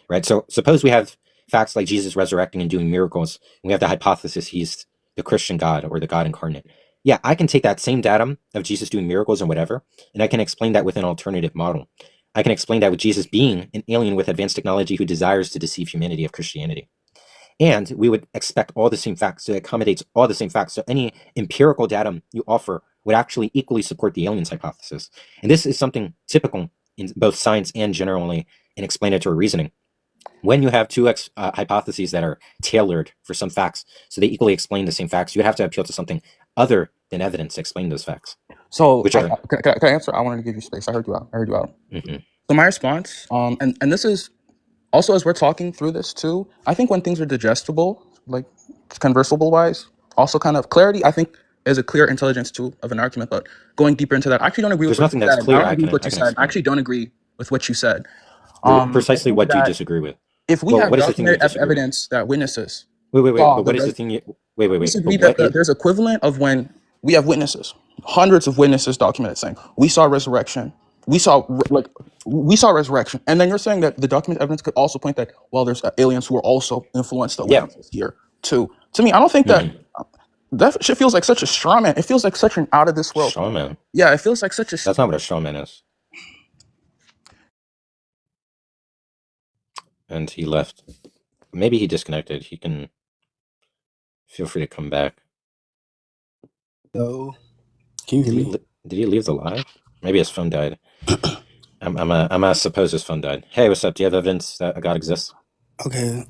right? So suppose we have facts like Jesus resurrecting and doing miracles, and we have the hypothesis he's the Christian God or the God incarnate. Yeah, I can take that same datum of Jesus doing miracles and whatever, and I can explain that with an alternative model. I can explain that with Jesus being an alien with advanced technology who desires to deceive humanity of Christianity. And we would expect all the same facts, so it accommodates all the same facts. So any empirical datum you offer would actually equally support the aliens hypothesis. And this is something typical in both science and generally in explanatory reasoning. When you have two hypotheses that are tailored for some facts, so they equally explain the same facts, you would have to appeal to something other than evidence to explain those facts. So Which are, can I answer? I wanted to give you space. I heard you out. Mm-hmm. So my response, and this is also as we're talking through this too, I think when things are digestible, like conversable wise, also kind of clarity, I think is a clear intelligence too of an argument. But going deeper into that, I actually don't agree There's with what nothing you that's said. clear. I don't I agree can with what you said. I explain. actually don't agree with what you said. Precisely I think what do you that disagree with? if we Well, have what is the thing you documented disagree with? evidence that witnesses Wait. saw But what is the thing you? Wait. we But disagree what that is? there's equivalent of when we have witnesses, hundreds of witnesses documented saying we saw resurrection, we saw resurrection, and then you're saying that the documented evidence could also point that well, there's aliens who are also influenced the Yeah. witnesses here too. To me, I don't think that that shit feels like such a straw man. It feels like such an out of this world. Straw man. Yeah, it feels like such a. That's not what a straw man is. And he left. Maybe he disconnected. He can feel free to come back. So, can you hear me? Did he leave the live? Maybe his phone died. I'm gonna suppose his phone died. Hey, what's up? Do you have evidence that a God exists? Okay.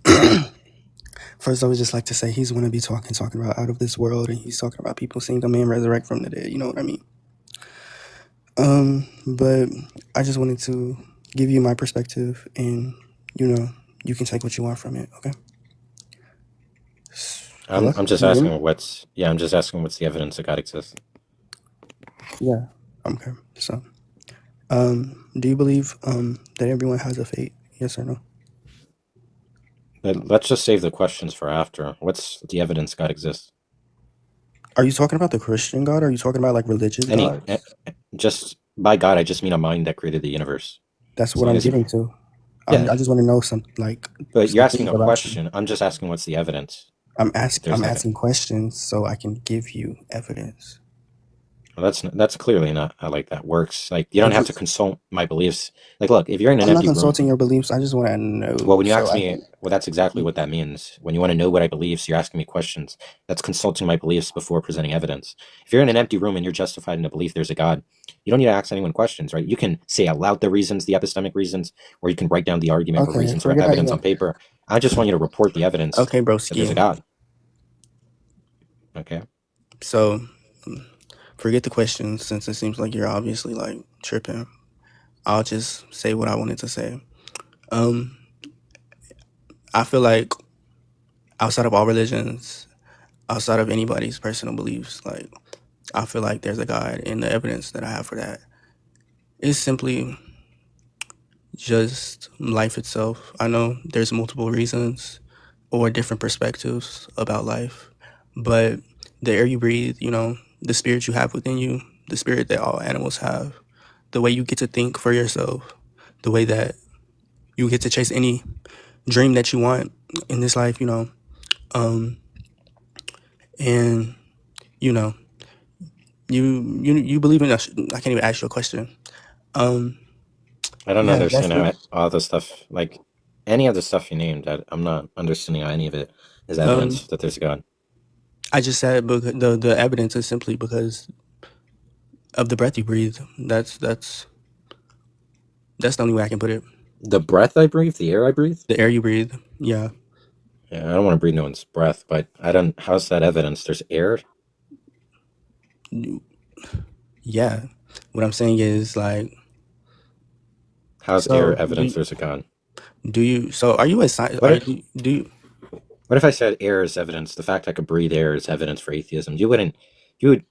First, I would just like to say he's going to be talking about out of this world, and he's talking about people seeing the man resurrect from the dead. You know what I mean? But I just wanted to give you my perspective, and you can take what you want from it. Okay. I'm just asking what's the evidence that God exists. Yeah. Okay. So, do you believe that everyone has a fate? Yes or no? Let's just save the questions for after. What's the evidence God exists? Are you talking about the Christian God? Or are you talking about like religious God? Just by God, I just mean a mind that created the universe. That's what I'm getting to. Yeah. I just want to know something like. But you're asking a question. I'm just asking what's the evidence. I'm asking questions so I can give you evidence. Well, that's clearly not how like that works. Like you don't have to consult my beliefs. Like, look, if you're in an empty room, I'm not consulting your beliefs. I just want to know. Well, when you ask me, well, that's exactly what that means. When you want to know what I believe, so you're asking me questions. That's consulting my beliefs before presenting evidence. If you're in an empty room and you're justified in a belief there's a God, you don't need to ask anyone questions, right? You can say out loud the reasons, the epistemic reasons, or you can write down the argument or reasons or evidence on paper. I just want you to report the evidence. Okay, bro. That there's a God. Okay. So, forget the questions since it seems like you're obviously like tripping. I'll just say what I wanted to say. I feel like outside of all religions, outside of anybody's personal beliefs, like I feel like there's a God, and the evidence that I have for that is simply just life itself. I know there's multiple reasons or different perspectives about life, but the air you breathe, the spirit you have within you, the spirit that all animals have, the way you get to think for yourself, the way that you get to chase any dream that you want in this life, and you believe in us. I can't even ask you a question. I don't understand how all the stuff, like any of the stuff you named, I'm not understanding how any of it is evidence that there's a God. I just said the evidence is simply because of the breath you breathe. That's the only way I can put it. The breath I breathe, the air I breathe? The air you breathe, yeah. Yeah, I don't want to breathe no one's breath, but how's that evidence? There's air? Yeah. What I'm saying is like... How's air evidence there's a God? Are you a scientist? What if I said air is evidence? The fact I could breathe air is evidence for atheism. You would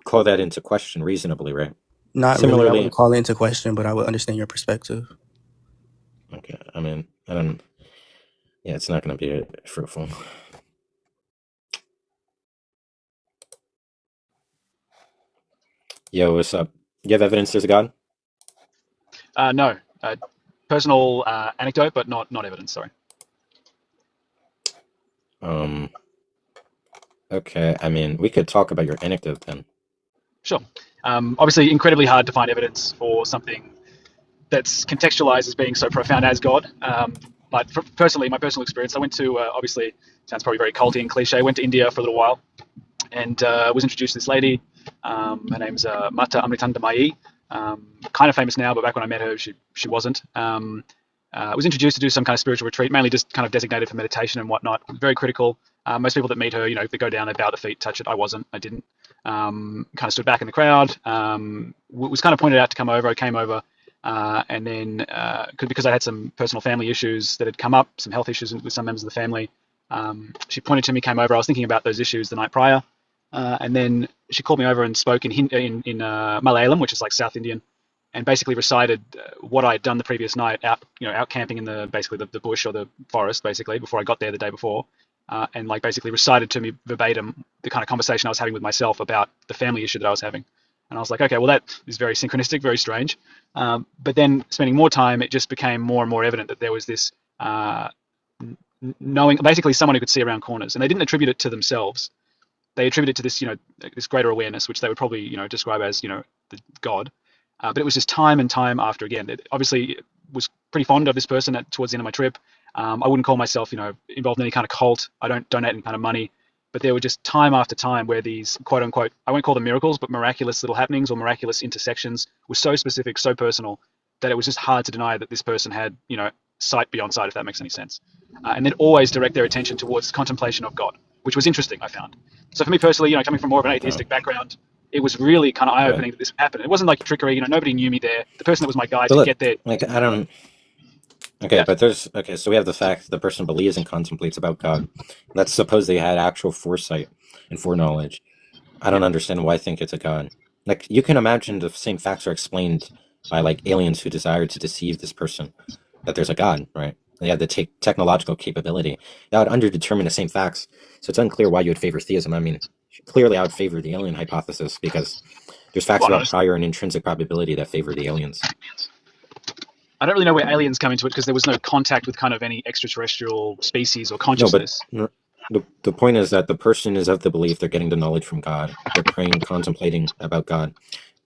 call that into question reasonably, right? Not really. I wouldn't Similarly, call it into question, but I would understand your perspective. okay. I mean, I don't. Yeah, it's not going to be fruitful. Yo, what's up? You have evidence there's a God? No. Personal anecdote, but not evidence. Sorry. Okay. I mean, we could talk about your anecdote then. Sure. Obviously, incredibly hard to find evidence for something that's contextualized as being so profound as God. But personally, my personal experience, I went to, obviously, sounds probably very culty and cliche, went to India for a little while and was introduced to this lady. Her name's Mata Amritandamayi. Kind of famous now, but back when I met her, she wasn't. Was introduced to do some kind of spiritual retreat, mainly just kind of designated for meditation and whatnot. Very critical. Most people that meet her, they go down, they bow their feet, touch it. I wasn't. I didn't. Kind of stood back in the crowd. Was kind of pointed out to come over. I came over. And then because I had some personal family issues that had come up, some health issues with some members of the family, she pointed to me, came over. I was thinking about those issues the night prior. And then she called me over and spoke in Malayalam, which is like South Indian, and basically recited what I had done the previous night out camping in the bush or the forest, basically, before I got there the day before. And like basically recited to me verbatim the kind of conversation I was having with myself about the family issue that I was having. And I was like, okay, well, that is very synchronistic, very strange. But then spending more time, it just became more and more evident that there was this knowing, basically someone who could see around corners. And they didn't attribute it to themselves. They attributed it to this, this greater awareness, which they would probably, describe as, the God. But it was just time and time after again. It obviously was pretty fond of this person towards the end of my trip. I wouldn't call myself, involved in any kind of cult. I don't donate any kind of money. But there were just time after time where these quote unquote, I won't call them miracles, but miraculous little happenings or miraculous intersections were so specific, so personal that it was just hard to deny that this person had, sight beyond sight, if that makes any sense. And then always direct their attention towards contemplation of God, which was interesting, I found. So for me personally, coming from more of an atheistic background, it was really kind of eye-opening that this happened. It wasn't like trickery, nobody knew me there. The person that was my guide to get there. Like, I don't. Okay, yeah. But so we have the fact the person believes and contemplates about God. Let's suppose they had actual foresight and foreknowledge. I don't understand why I think it's a God. Like, you can imagine the same facts are explained by like aliens who desire to deceive this person that there's a God, right? They have the technological capability that would underdetermine the same facts. So it's unclear why you would favor theism. I mean, clearly I would favor the alien hypothesis because there's facts about prior and intrinsic probability that favor the aliens. I don't really know where aliens come into it because there was no contact with kind of any extraterrestrial species or consciousness. No, but the point is that the person is of the belief they're getting the knowledge from God. They're praying, contemplating about God.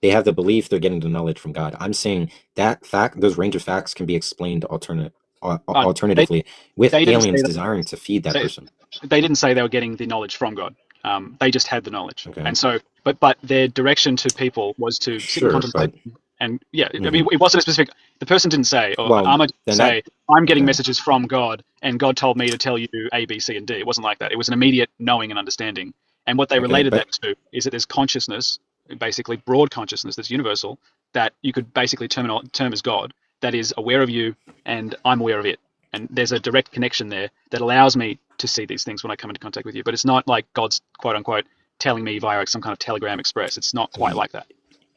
They have the belief they're getting the knowledge from God. I'm saying that fact, those range of facts can be explained alternatively with aliens desiring to feed that person. They didn't say they were getting the knowledge from God. They just had the knowledge. Okay. And so, but their direction to people was to sit and contemplate. And yeah, I mean, it wasn't a specific. The person didn't say, "I'm getting messages from God, and God told me to tell you A, B, C, and D." It wasn't like that. It was an immediate knowing and understanding. And what they related that to is that there's consciousness, basically broad consciousness that's universal, that you could basically term as God, that is aware of you, and I'm aware of it. And there's a direct connection there that allows me to see these things when I come into contact with you. But it's not like God's quote unquote telling me via some kind of Telegram Express. It's not quite like that.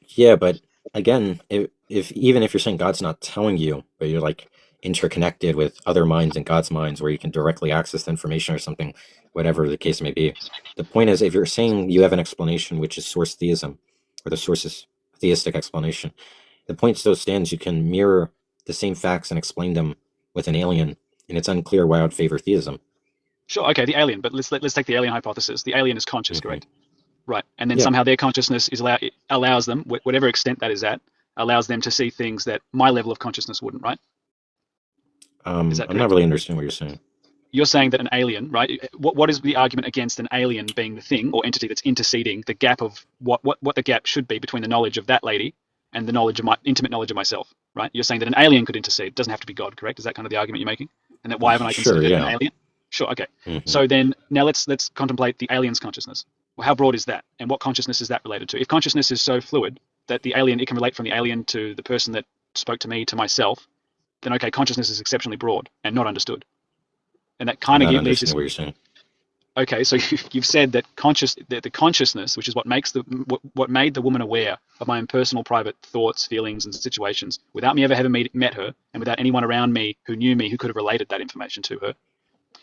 Yeah, but again, if even if you're saying God's not telling you, but you're like interconnected with other minds and God's minds where you can directly access the information or something, whatever the case may be. The point is, if you're saying you have an explanation which is source theism, or the source is theistic explanation, the point still stands. You can mirror the same facts and explain them with an alien, and it's unclear why I would favor theism. Sure, okay, the alien, but let's take the alien hypothesis. The alien is conscious, correct? Right, and then somehow their consciousness allows them, whatever extent that is at, allows them to see things that my level of consciousness wouldn't, right? I'm not really understanding what you're saying. You're saying that an alien, right? What is the argument against an alien being the thing or entity that's interceding the gap of what the gap should be between the knowledge of that lady and the knowledge of my intimate knowledge of myself, right? You're saying that an alien could intercede. It doesn't have to be God, correct? Is that kind of the argument you're making? And that why haven't I considered it an alien? Sure, okay. So then now let's contemplate the alien's consciousness. Well, how broad is that? And what consciousness is that related to? If consciousness is so fluid that it can relate from the alien to the person that spoke to me, to myself, then okay, consciousness is exceptionally broad and not understood. And that kind of gives me what you're saying. Okay, so you've said that the consciousness, which is what makes what made the woman aware of my own personal private thoughts, feelings, and situations, without me ever having met her, and without anyone around me who knew me who could have related that information to her.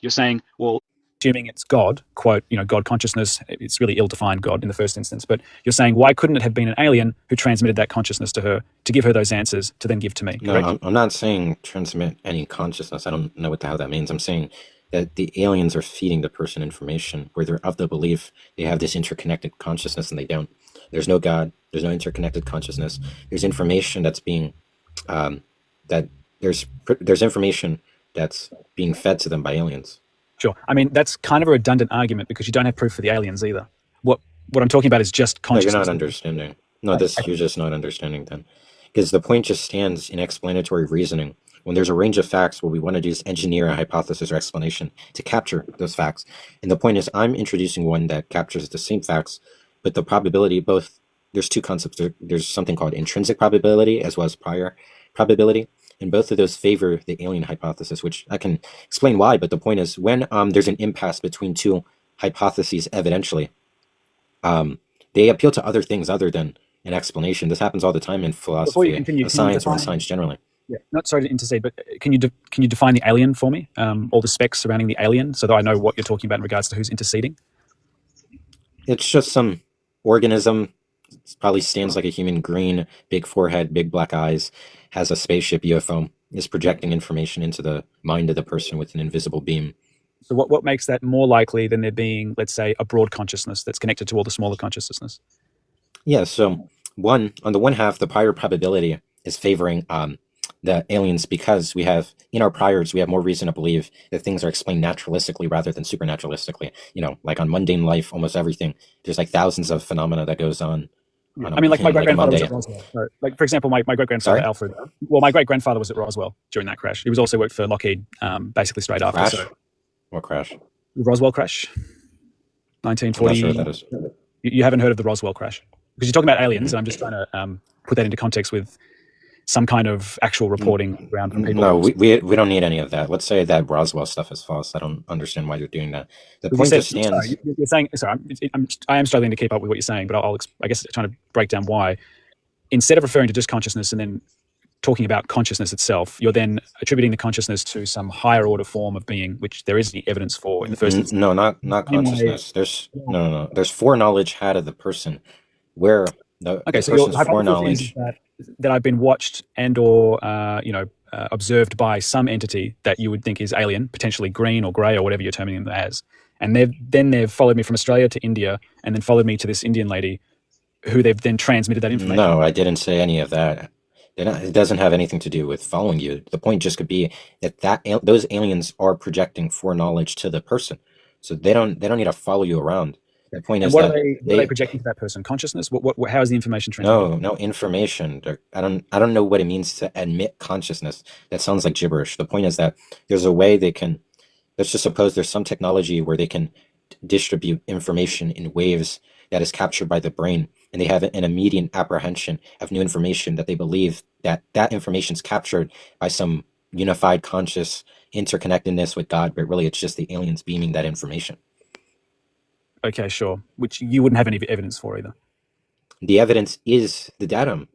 You're saying, well, assuming it's God, quote, God consciousness, it's really ill-defined God in the first instance, but you're saying, why couldn't it have been an alien who transmitted that consciousness to her to give her those answers to then give to me? Correct? No, I'm not saying transmit any consciousness. I don't know what the hell that means. I'm saying that the aliens are feeding the person information where they're of the belief they have this interconnected consciousness and they don't. There's no God. There's no interconnected consciousness. There's information that's being, that there's information that's being fed to them by aliens. Sure. I mean, that's kind of a redundant argument because you don't have proof for the aliens either. What I'm talking about is just consciousness. No, you're not understanding. No, you're just not understanding then. Because the point just stands in explanatory reasoning. When there's a range of facts where we want to just engineer a hypothesis or explanation to capture those facts. And the point is, I'm introducing one that captures the same facts, but the probability, there's two concepts. There's something called intrinsic probability as well as prior probability. And both of those favor the alien hypothesis, which I can explain why. But the point is, when there's an impasse between two hypotheses evidentially, they appeal to other things other than an explanation. This happens all the time in philosophy, science, or in science generally. Yeah, not sorry to intercede, but can you define the alien for me? All the specs surrounding the alien, so that I know what you're talking about in regards to who's interceding. It's just some organism. It probably stands like a human, green, big forehead, big black eyes, has a spaceship UFO, is projecting information into the mind of the person with an invisible beam. So what makes that more likely than there being, let's say, a broad consciousness that's connected to all the smaller consciousness? Yeah, so on the one half, the prior probability is favoring the aliens because we have, in our priors, we have more reason to believe that things are explained naturalistically rather than supernaturalistically. Like on mundane life, almost everything, there's like thousands of phenomena that goes on. I mean, like my great-grandfather was at Roswell. So, like, for example, my great-grandfather, Alfred, my great-grandfather was at Roswell during that crash. He was also worked for Lockheed basically straight after. Crash? So. What crash? The Roswell crash. 1940. I'm not sure what that is. You haven't heard of the Roswell crash? Because you're talking about aliens, and I'm just trying to put that into context with some kind of actual reporting around from people. No, we don't need any of that. Let's say that Roswell stuff is false. I don't understand why you're doing that. The point just stands. You're saying, sorry, I am struggling to keep up with what you're saying, but I guess trying to break down why. Instead of referring to just consciousness and then talking about consciousness itself, you're then attributing the consciousness to some higher order form of being, which there is evidence for in the first instance. No, not consciousness. There's There's foreknowledge had of the person, where the person's foreknowledge that I've been watched and or observed by some entity that you would think is alien, potentially green or grey or whatever you're terming them as, and they've followed me from Australia to India and then followed me to this Indian lady, who they've then transmitted that information. No, I didn't say any of that. It doesn't have anything to do with following you. The point just could be that those aliens are projecting foreknowledge to the person, so they don't need to follow you around. The point is what are they projecting to that person? Consciousness? How is the information transmitted? No information. I don't know what it means to admit consciousness. That sounds like gibberish. The point is that there's a way they can. Let's just suppose there's some technology where they can distribute information in waves that is captured by the brain, and they have an immediate apprehension of new information that they believe that information is captured by some unified conscious interconnectedness with God, but really it's just the aliens beaming that information. Okay, sure. Which you wouldn't have any evidence for either. The evidence is the datum.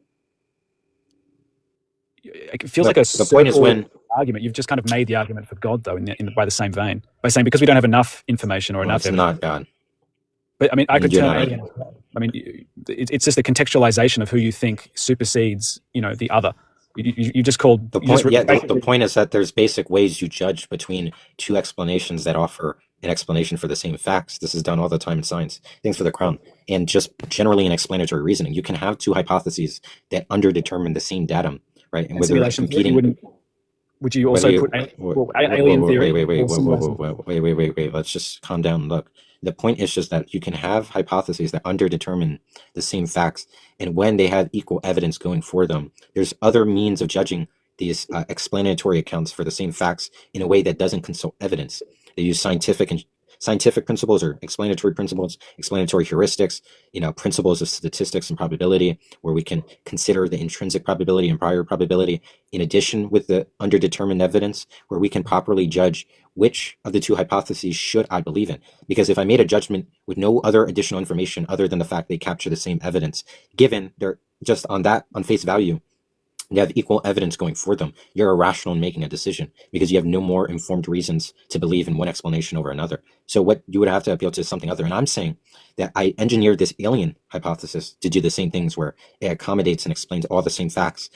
It feels like the point is when argument. You've just kind of made the argument for God, though, by the same vein, by saying because we don't have enough information or enough. It's not God. But I mean, I could turn alien. I mean, it's just a contextualization of who you think supersedes, the other. You just called the point. The point is that there's basic ways you judge between two explanations that offer an explanation for the same facts. This is done all the time in science. Thanks for the crown. And just generally in explanatory reasoning, you can have two hypotheses that underdetermine the same datum, right? And whether they're competing. Would you also put alien theory? Wait. Let's just calm down. Look, the point is just that you can have hypotheses that underdetermine the same facts, and when they have equal evidence going for them, there's other means of judging these explanatory accounts for the same facts in a way that doesn't consult evidence. They use scientific scientific principles or explanatory principles, explanatory heuristics, principles of statistics and probability, where we can consider the intrinsic probability and prior probability, in addition with the underdetermined evidence, where we can properly judge which of the two hypotheses should I believe in. Because if I made a judgment with no other additional information other than the fact they capture the same evidence, given they're just on face value, they have equal evidence going for them, you're irrational in making a decision because you have no more informed reasons to believe in one explanation over another. So what you would have to appeal to is something other. And I'm saying that I engineered this alien hypothesis to do the same things, where it accommodates and explains all the same facts.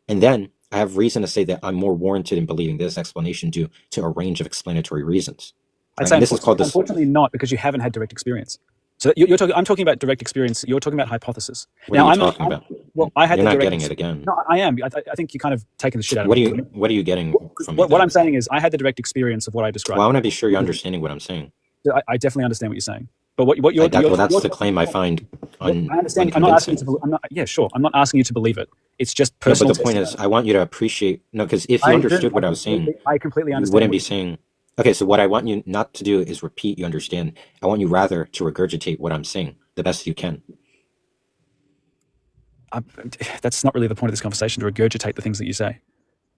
And then I have reason to say that I'm more warranted in believing this explanation due to a range of explanatory reasons. I'd Right? say And this is called this. unfortunately not, because you haven't had direct experience. So you're talking. I'm talking about direct experience. You're talking about hypothesis. What Now are you I'm talking I'm- about? Well, I had You're the not direct. getting it again. No, I am. I think you're kind of taking the shit out of What me. are you getting from me? What then? I'm saying is, I had the direct experience of what I described. Well, I want to be sure you're understanding what I'm saying. I definitely understand what you're saying. But what you're, Well, that's you're the claim I find I understand. I'm not asking you to. I'm not. Yeah, sure. I'm not asking you to believe it. It's just No, personal. but the point is, I want you to appreciate. No, because if you I understood what I was saying, I completely you understand. wouldn't be saying. Okay, so what I want you not to do is repeat. You understand. I want you rather to regurgitate what I'm saying the best you can. That's not really the point of this conversation, to regurgitate the things that you say.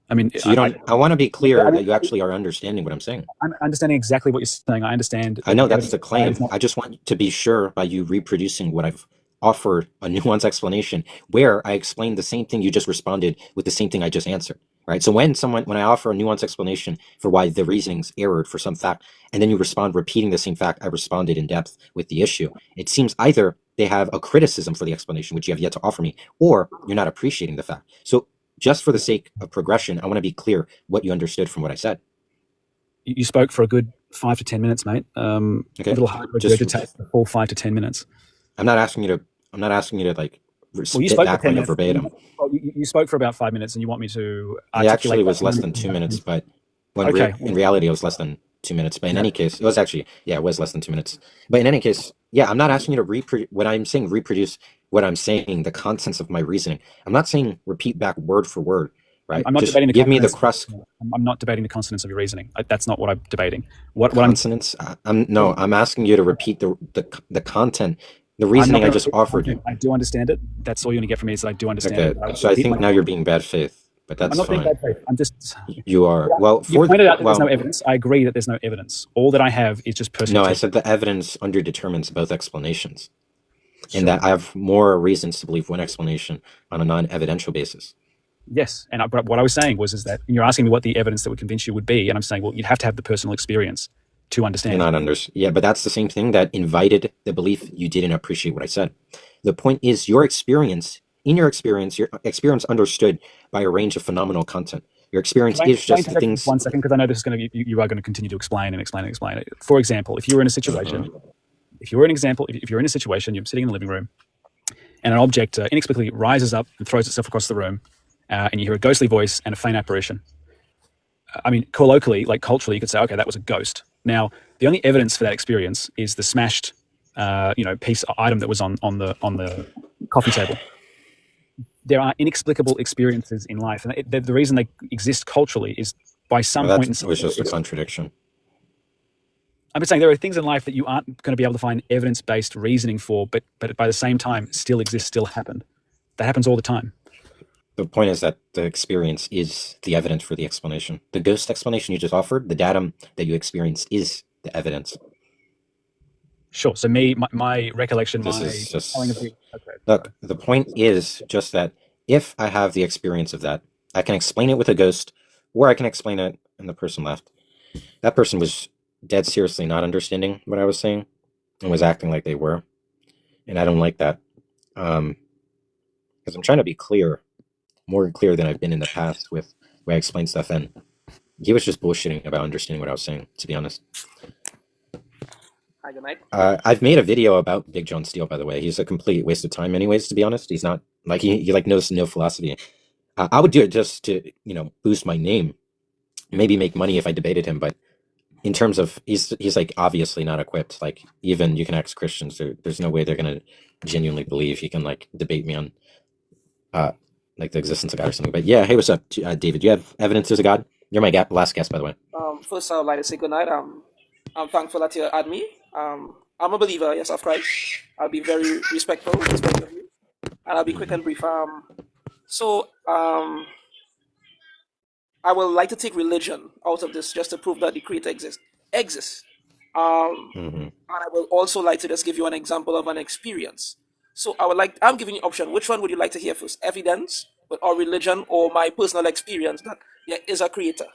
I mean, So you don't. I want to be clear that you actually are understanding what I'm saying. I'm understanding exactly what you're saying. I understand. I know that's the claim. I just want to be sure by you reproducing what I've offered, a nuanced explanation where I explained the same thing you just responded with the same thing I just answered. Right. So when I offer a nuanced explanation for why the reasoning's errored for some fact, and then you respond repeating the same fact I responded in depth with the issue, it seems either they have a criticism for the explanation, which you have yet to offer me, or you're not appreciating the fact. So just for the sake of progression, I want to be clear what you understood from what I said. You spoke for a good 5 to 10 minutes, mate. Okay. A little hard to regurgitate the full 5 to 10 minutes. I'm not asking you to like Well, you spit spoke for back 10 on you minutes. verbatim. Well, you spoke for about 5 minutes, and you want me to It articulate actually was that less 10 than minutes? 2 minutes, but when Okay. in reality it was less than 2 minutes. But in any case, it was actually, yeah, it was less than 2 minutes. But in any case, yeah, I'm not asking you to reproduce what I'm saying, reproduce what I'm saying, the contents of my reasoning. I'm not saying repeat back word for word, right? I'm not Just debating the give me the consonants. crust. I'm not debating the consonants of your reasoning. That's not what I'm debating. What I'm Consonants? I'm asking you to repeat the content, the reasoning I just offered you. I do understand it. That's all you're gonna get from me, is that I do understand it. Okay, so I think now you're being bad faith, but I'm that's not being fine. bad faith. I'm just. You are. Well, You pointed out that there's no well, evidence. I agree that there's no evidence. All that I have is just personal. no, I taste. said the evidence underdetermines both explanations, and that I have more reasons to believe one explanation on a non-evidential basis. Yes, and but what I was saying is that you're asking me what the evidence that would convince you would be, and I'm saying, well, you'd have to have the personal experience to understand. You're not yeah, but that's the same thing that invited the belief you didn't appreciate what I said. The point is your experience understood by a range of phenomenal content. Your experience Can I is just the interject things. 1 second, because I know this is going to you are going to continue to explain and explain and explain it. For example, if you were in a situation, if you're in a situation, you're sitting in the living room, and an object inexplicably rises up and throws itself across the room, and you hear a ghostly voice and a faint apparition. I mean, colloquially, like culturally, you could say, okay, that was a ghost. Now, the only evidence for that experience is the smashed, item that was on the coffee table. There are inexplicable experiences in life, and the reason they exist culturally is by some Well, point in that was just a contradiction. I'm just saying there are things in life that you aren't going to be able to find evidence-based reasoning for, but by the same time still exist, still happen. That happens all the time. The point is that the experience is the evidence for the explanation. The ghost explanation you just offered, the datum that you experienced, is the evidence. Sure. So my recollection, This my is just telling of the look. The point is just that if I have the experience of that, I can explain it with a ghost, or I can explain it. And the person left. That person was dead seriously not understanding what I was saying and was acting like they were, and I don't like that. Because I'm trying to be clear, more clear than I've been in the past with the way I explain stuff, and he was just bullshitting about understanding what I was saying, to be honest. Hi, good night. I've made a video about Big John Steele, by the way. He's a complete waste of time anyways, to be honest. He's not, like, he like knows no philosophy. I would do it just to, boost my name, maybe make money if I debated him, but in terms of, he's like obviously not equipped. Like, even you can ask Christians, there's no way they're going to genuinely believe he can, like, debate me on, like, the existence of God or something. But yeah, hey, what's up, David? Do you have evidence there's a God? You're my last guest, by the way. First, I would like to say good night. I'm thankful that you had me. I'm a believer, yes, of Christ. I'll be very respectful of you, and I'll be quick and brief. So I would like to take religion out of this just to prove that the Creator exists. And I will also like to just give you an example of an experience. So I'm giving you option. Which one would you like to hear first? Evidence or religion or my personal experience that there is a creator?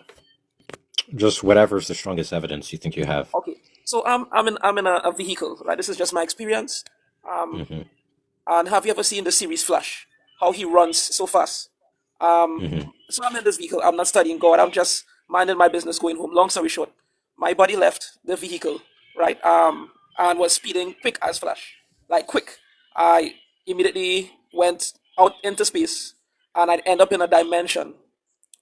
Just whatever's the strongest evidence you think you have. Okay. So I'm in a vehicle, right? This is just my experience. And have you ever seen the series Flash? How he runs so fast? So I'm in this vehicle. I'm not studying God. I'm just minding my business, going home. Long story short, my body left the vehicle, right? And was speeding quick as Flash, like quick. I immediately went out into space, and I'd end up in a dimension,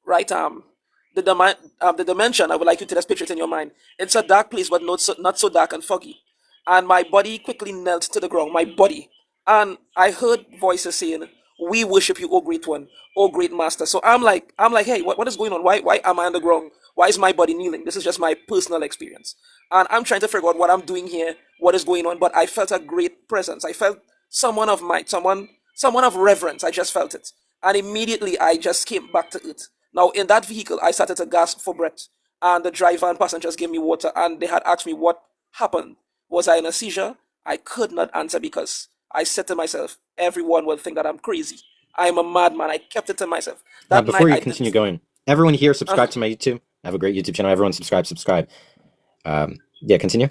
right? The dimension. I would like you to just picture it in your mind. It's a dark place, but not so dark and foggy. And my body quickly knelt to the ground. My body, and I heard voices saying, "We worship you, O great one, O great master." So I'm like, hey, what is going on? Why am I on the ground? Why is my body kneeling? This is just my personal experience, and I'm trying to figure out what I'm doing here, what is going on. But I felt a great presence. I felt someone of might, someone of reverence. I just felt it, and immediately I just came back to earth. Now in that vehicle, I started to gasp for breath, and the driver and passengers gave me water, and they had asked me what happened. Was I in a seizure? I could not answer because I said to myself, everyone will think that I'm crazy. I am a madman. I kept it to myself. That Before night you continue going, everyone here subscribe to my YouTube. I have a great YouTube channel. Everyone subscribe. Yeah, continue.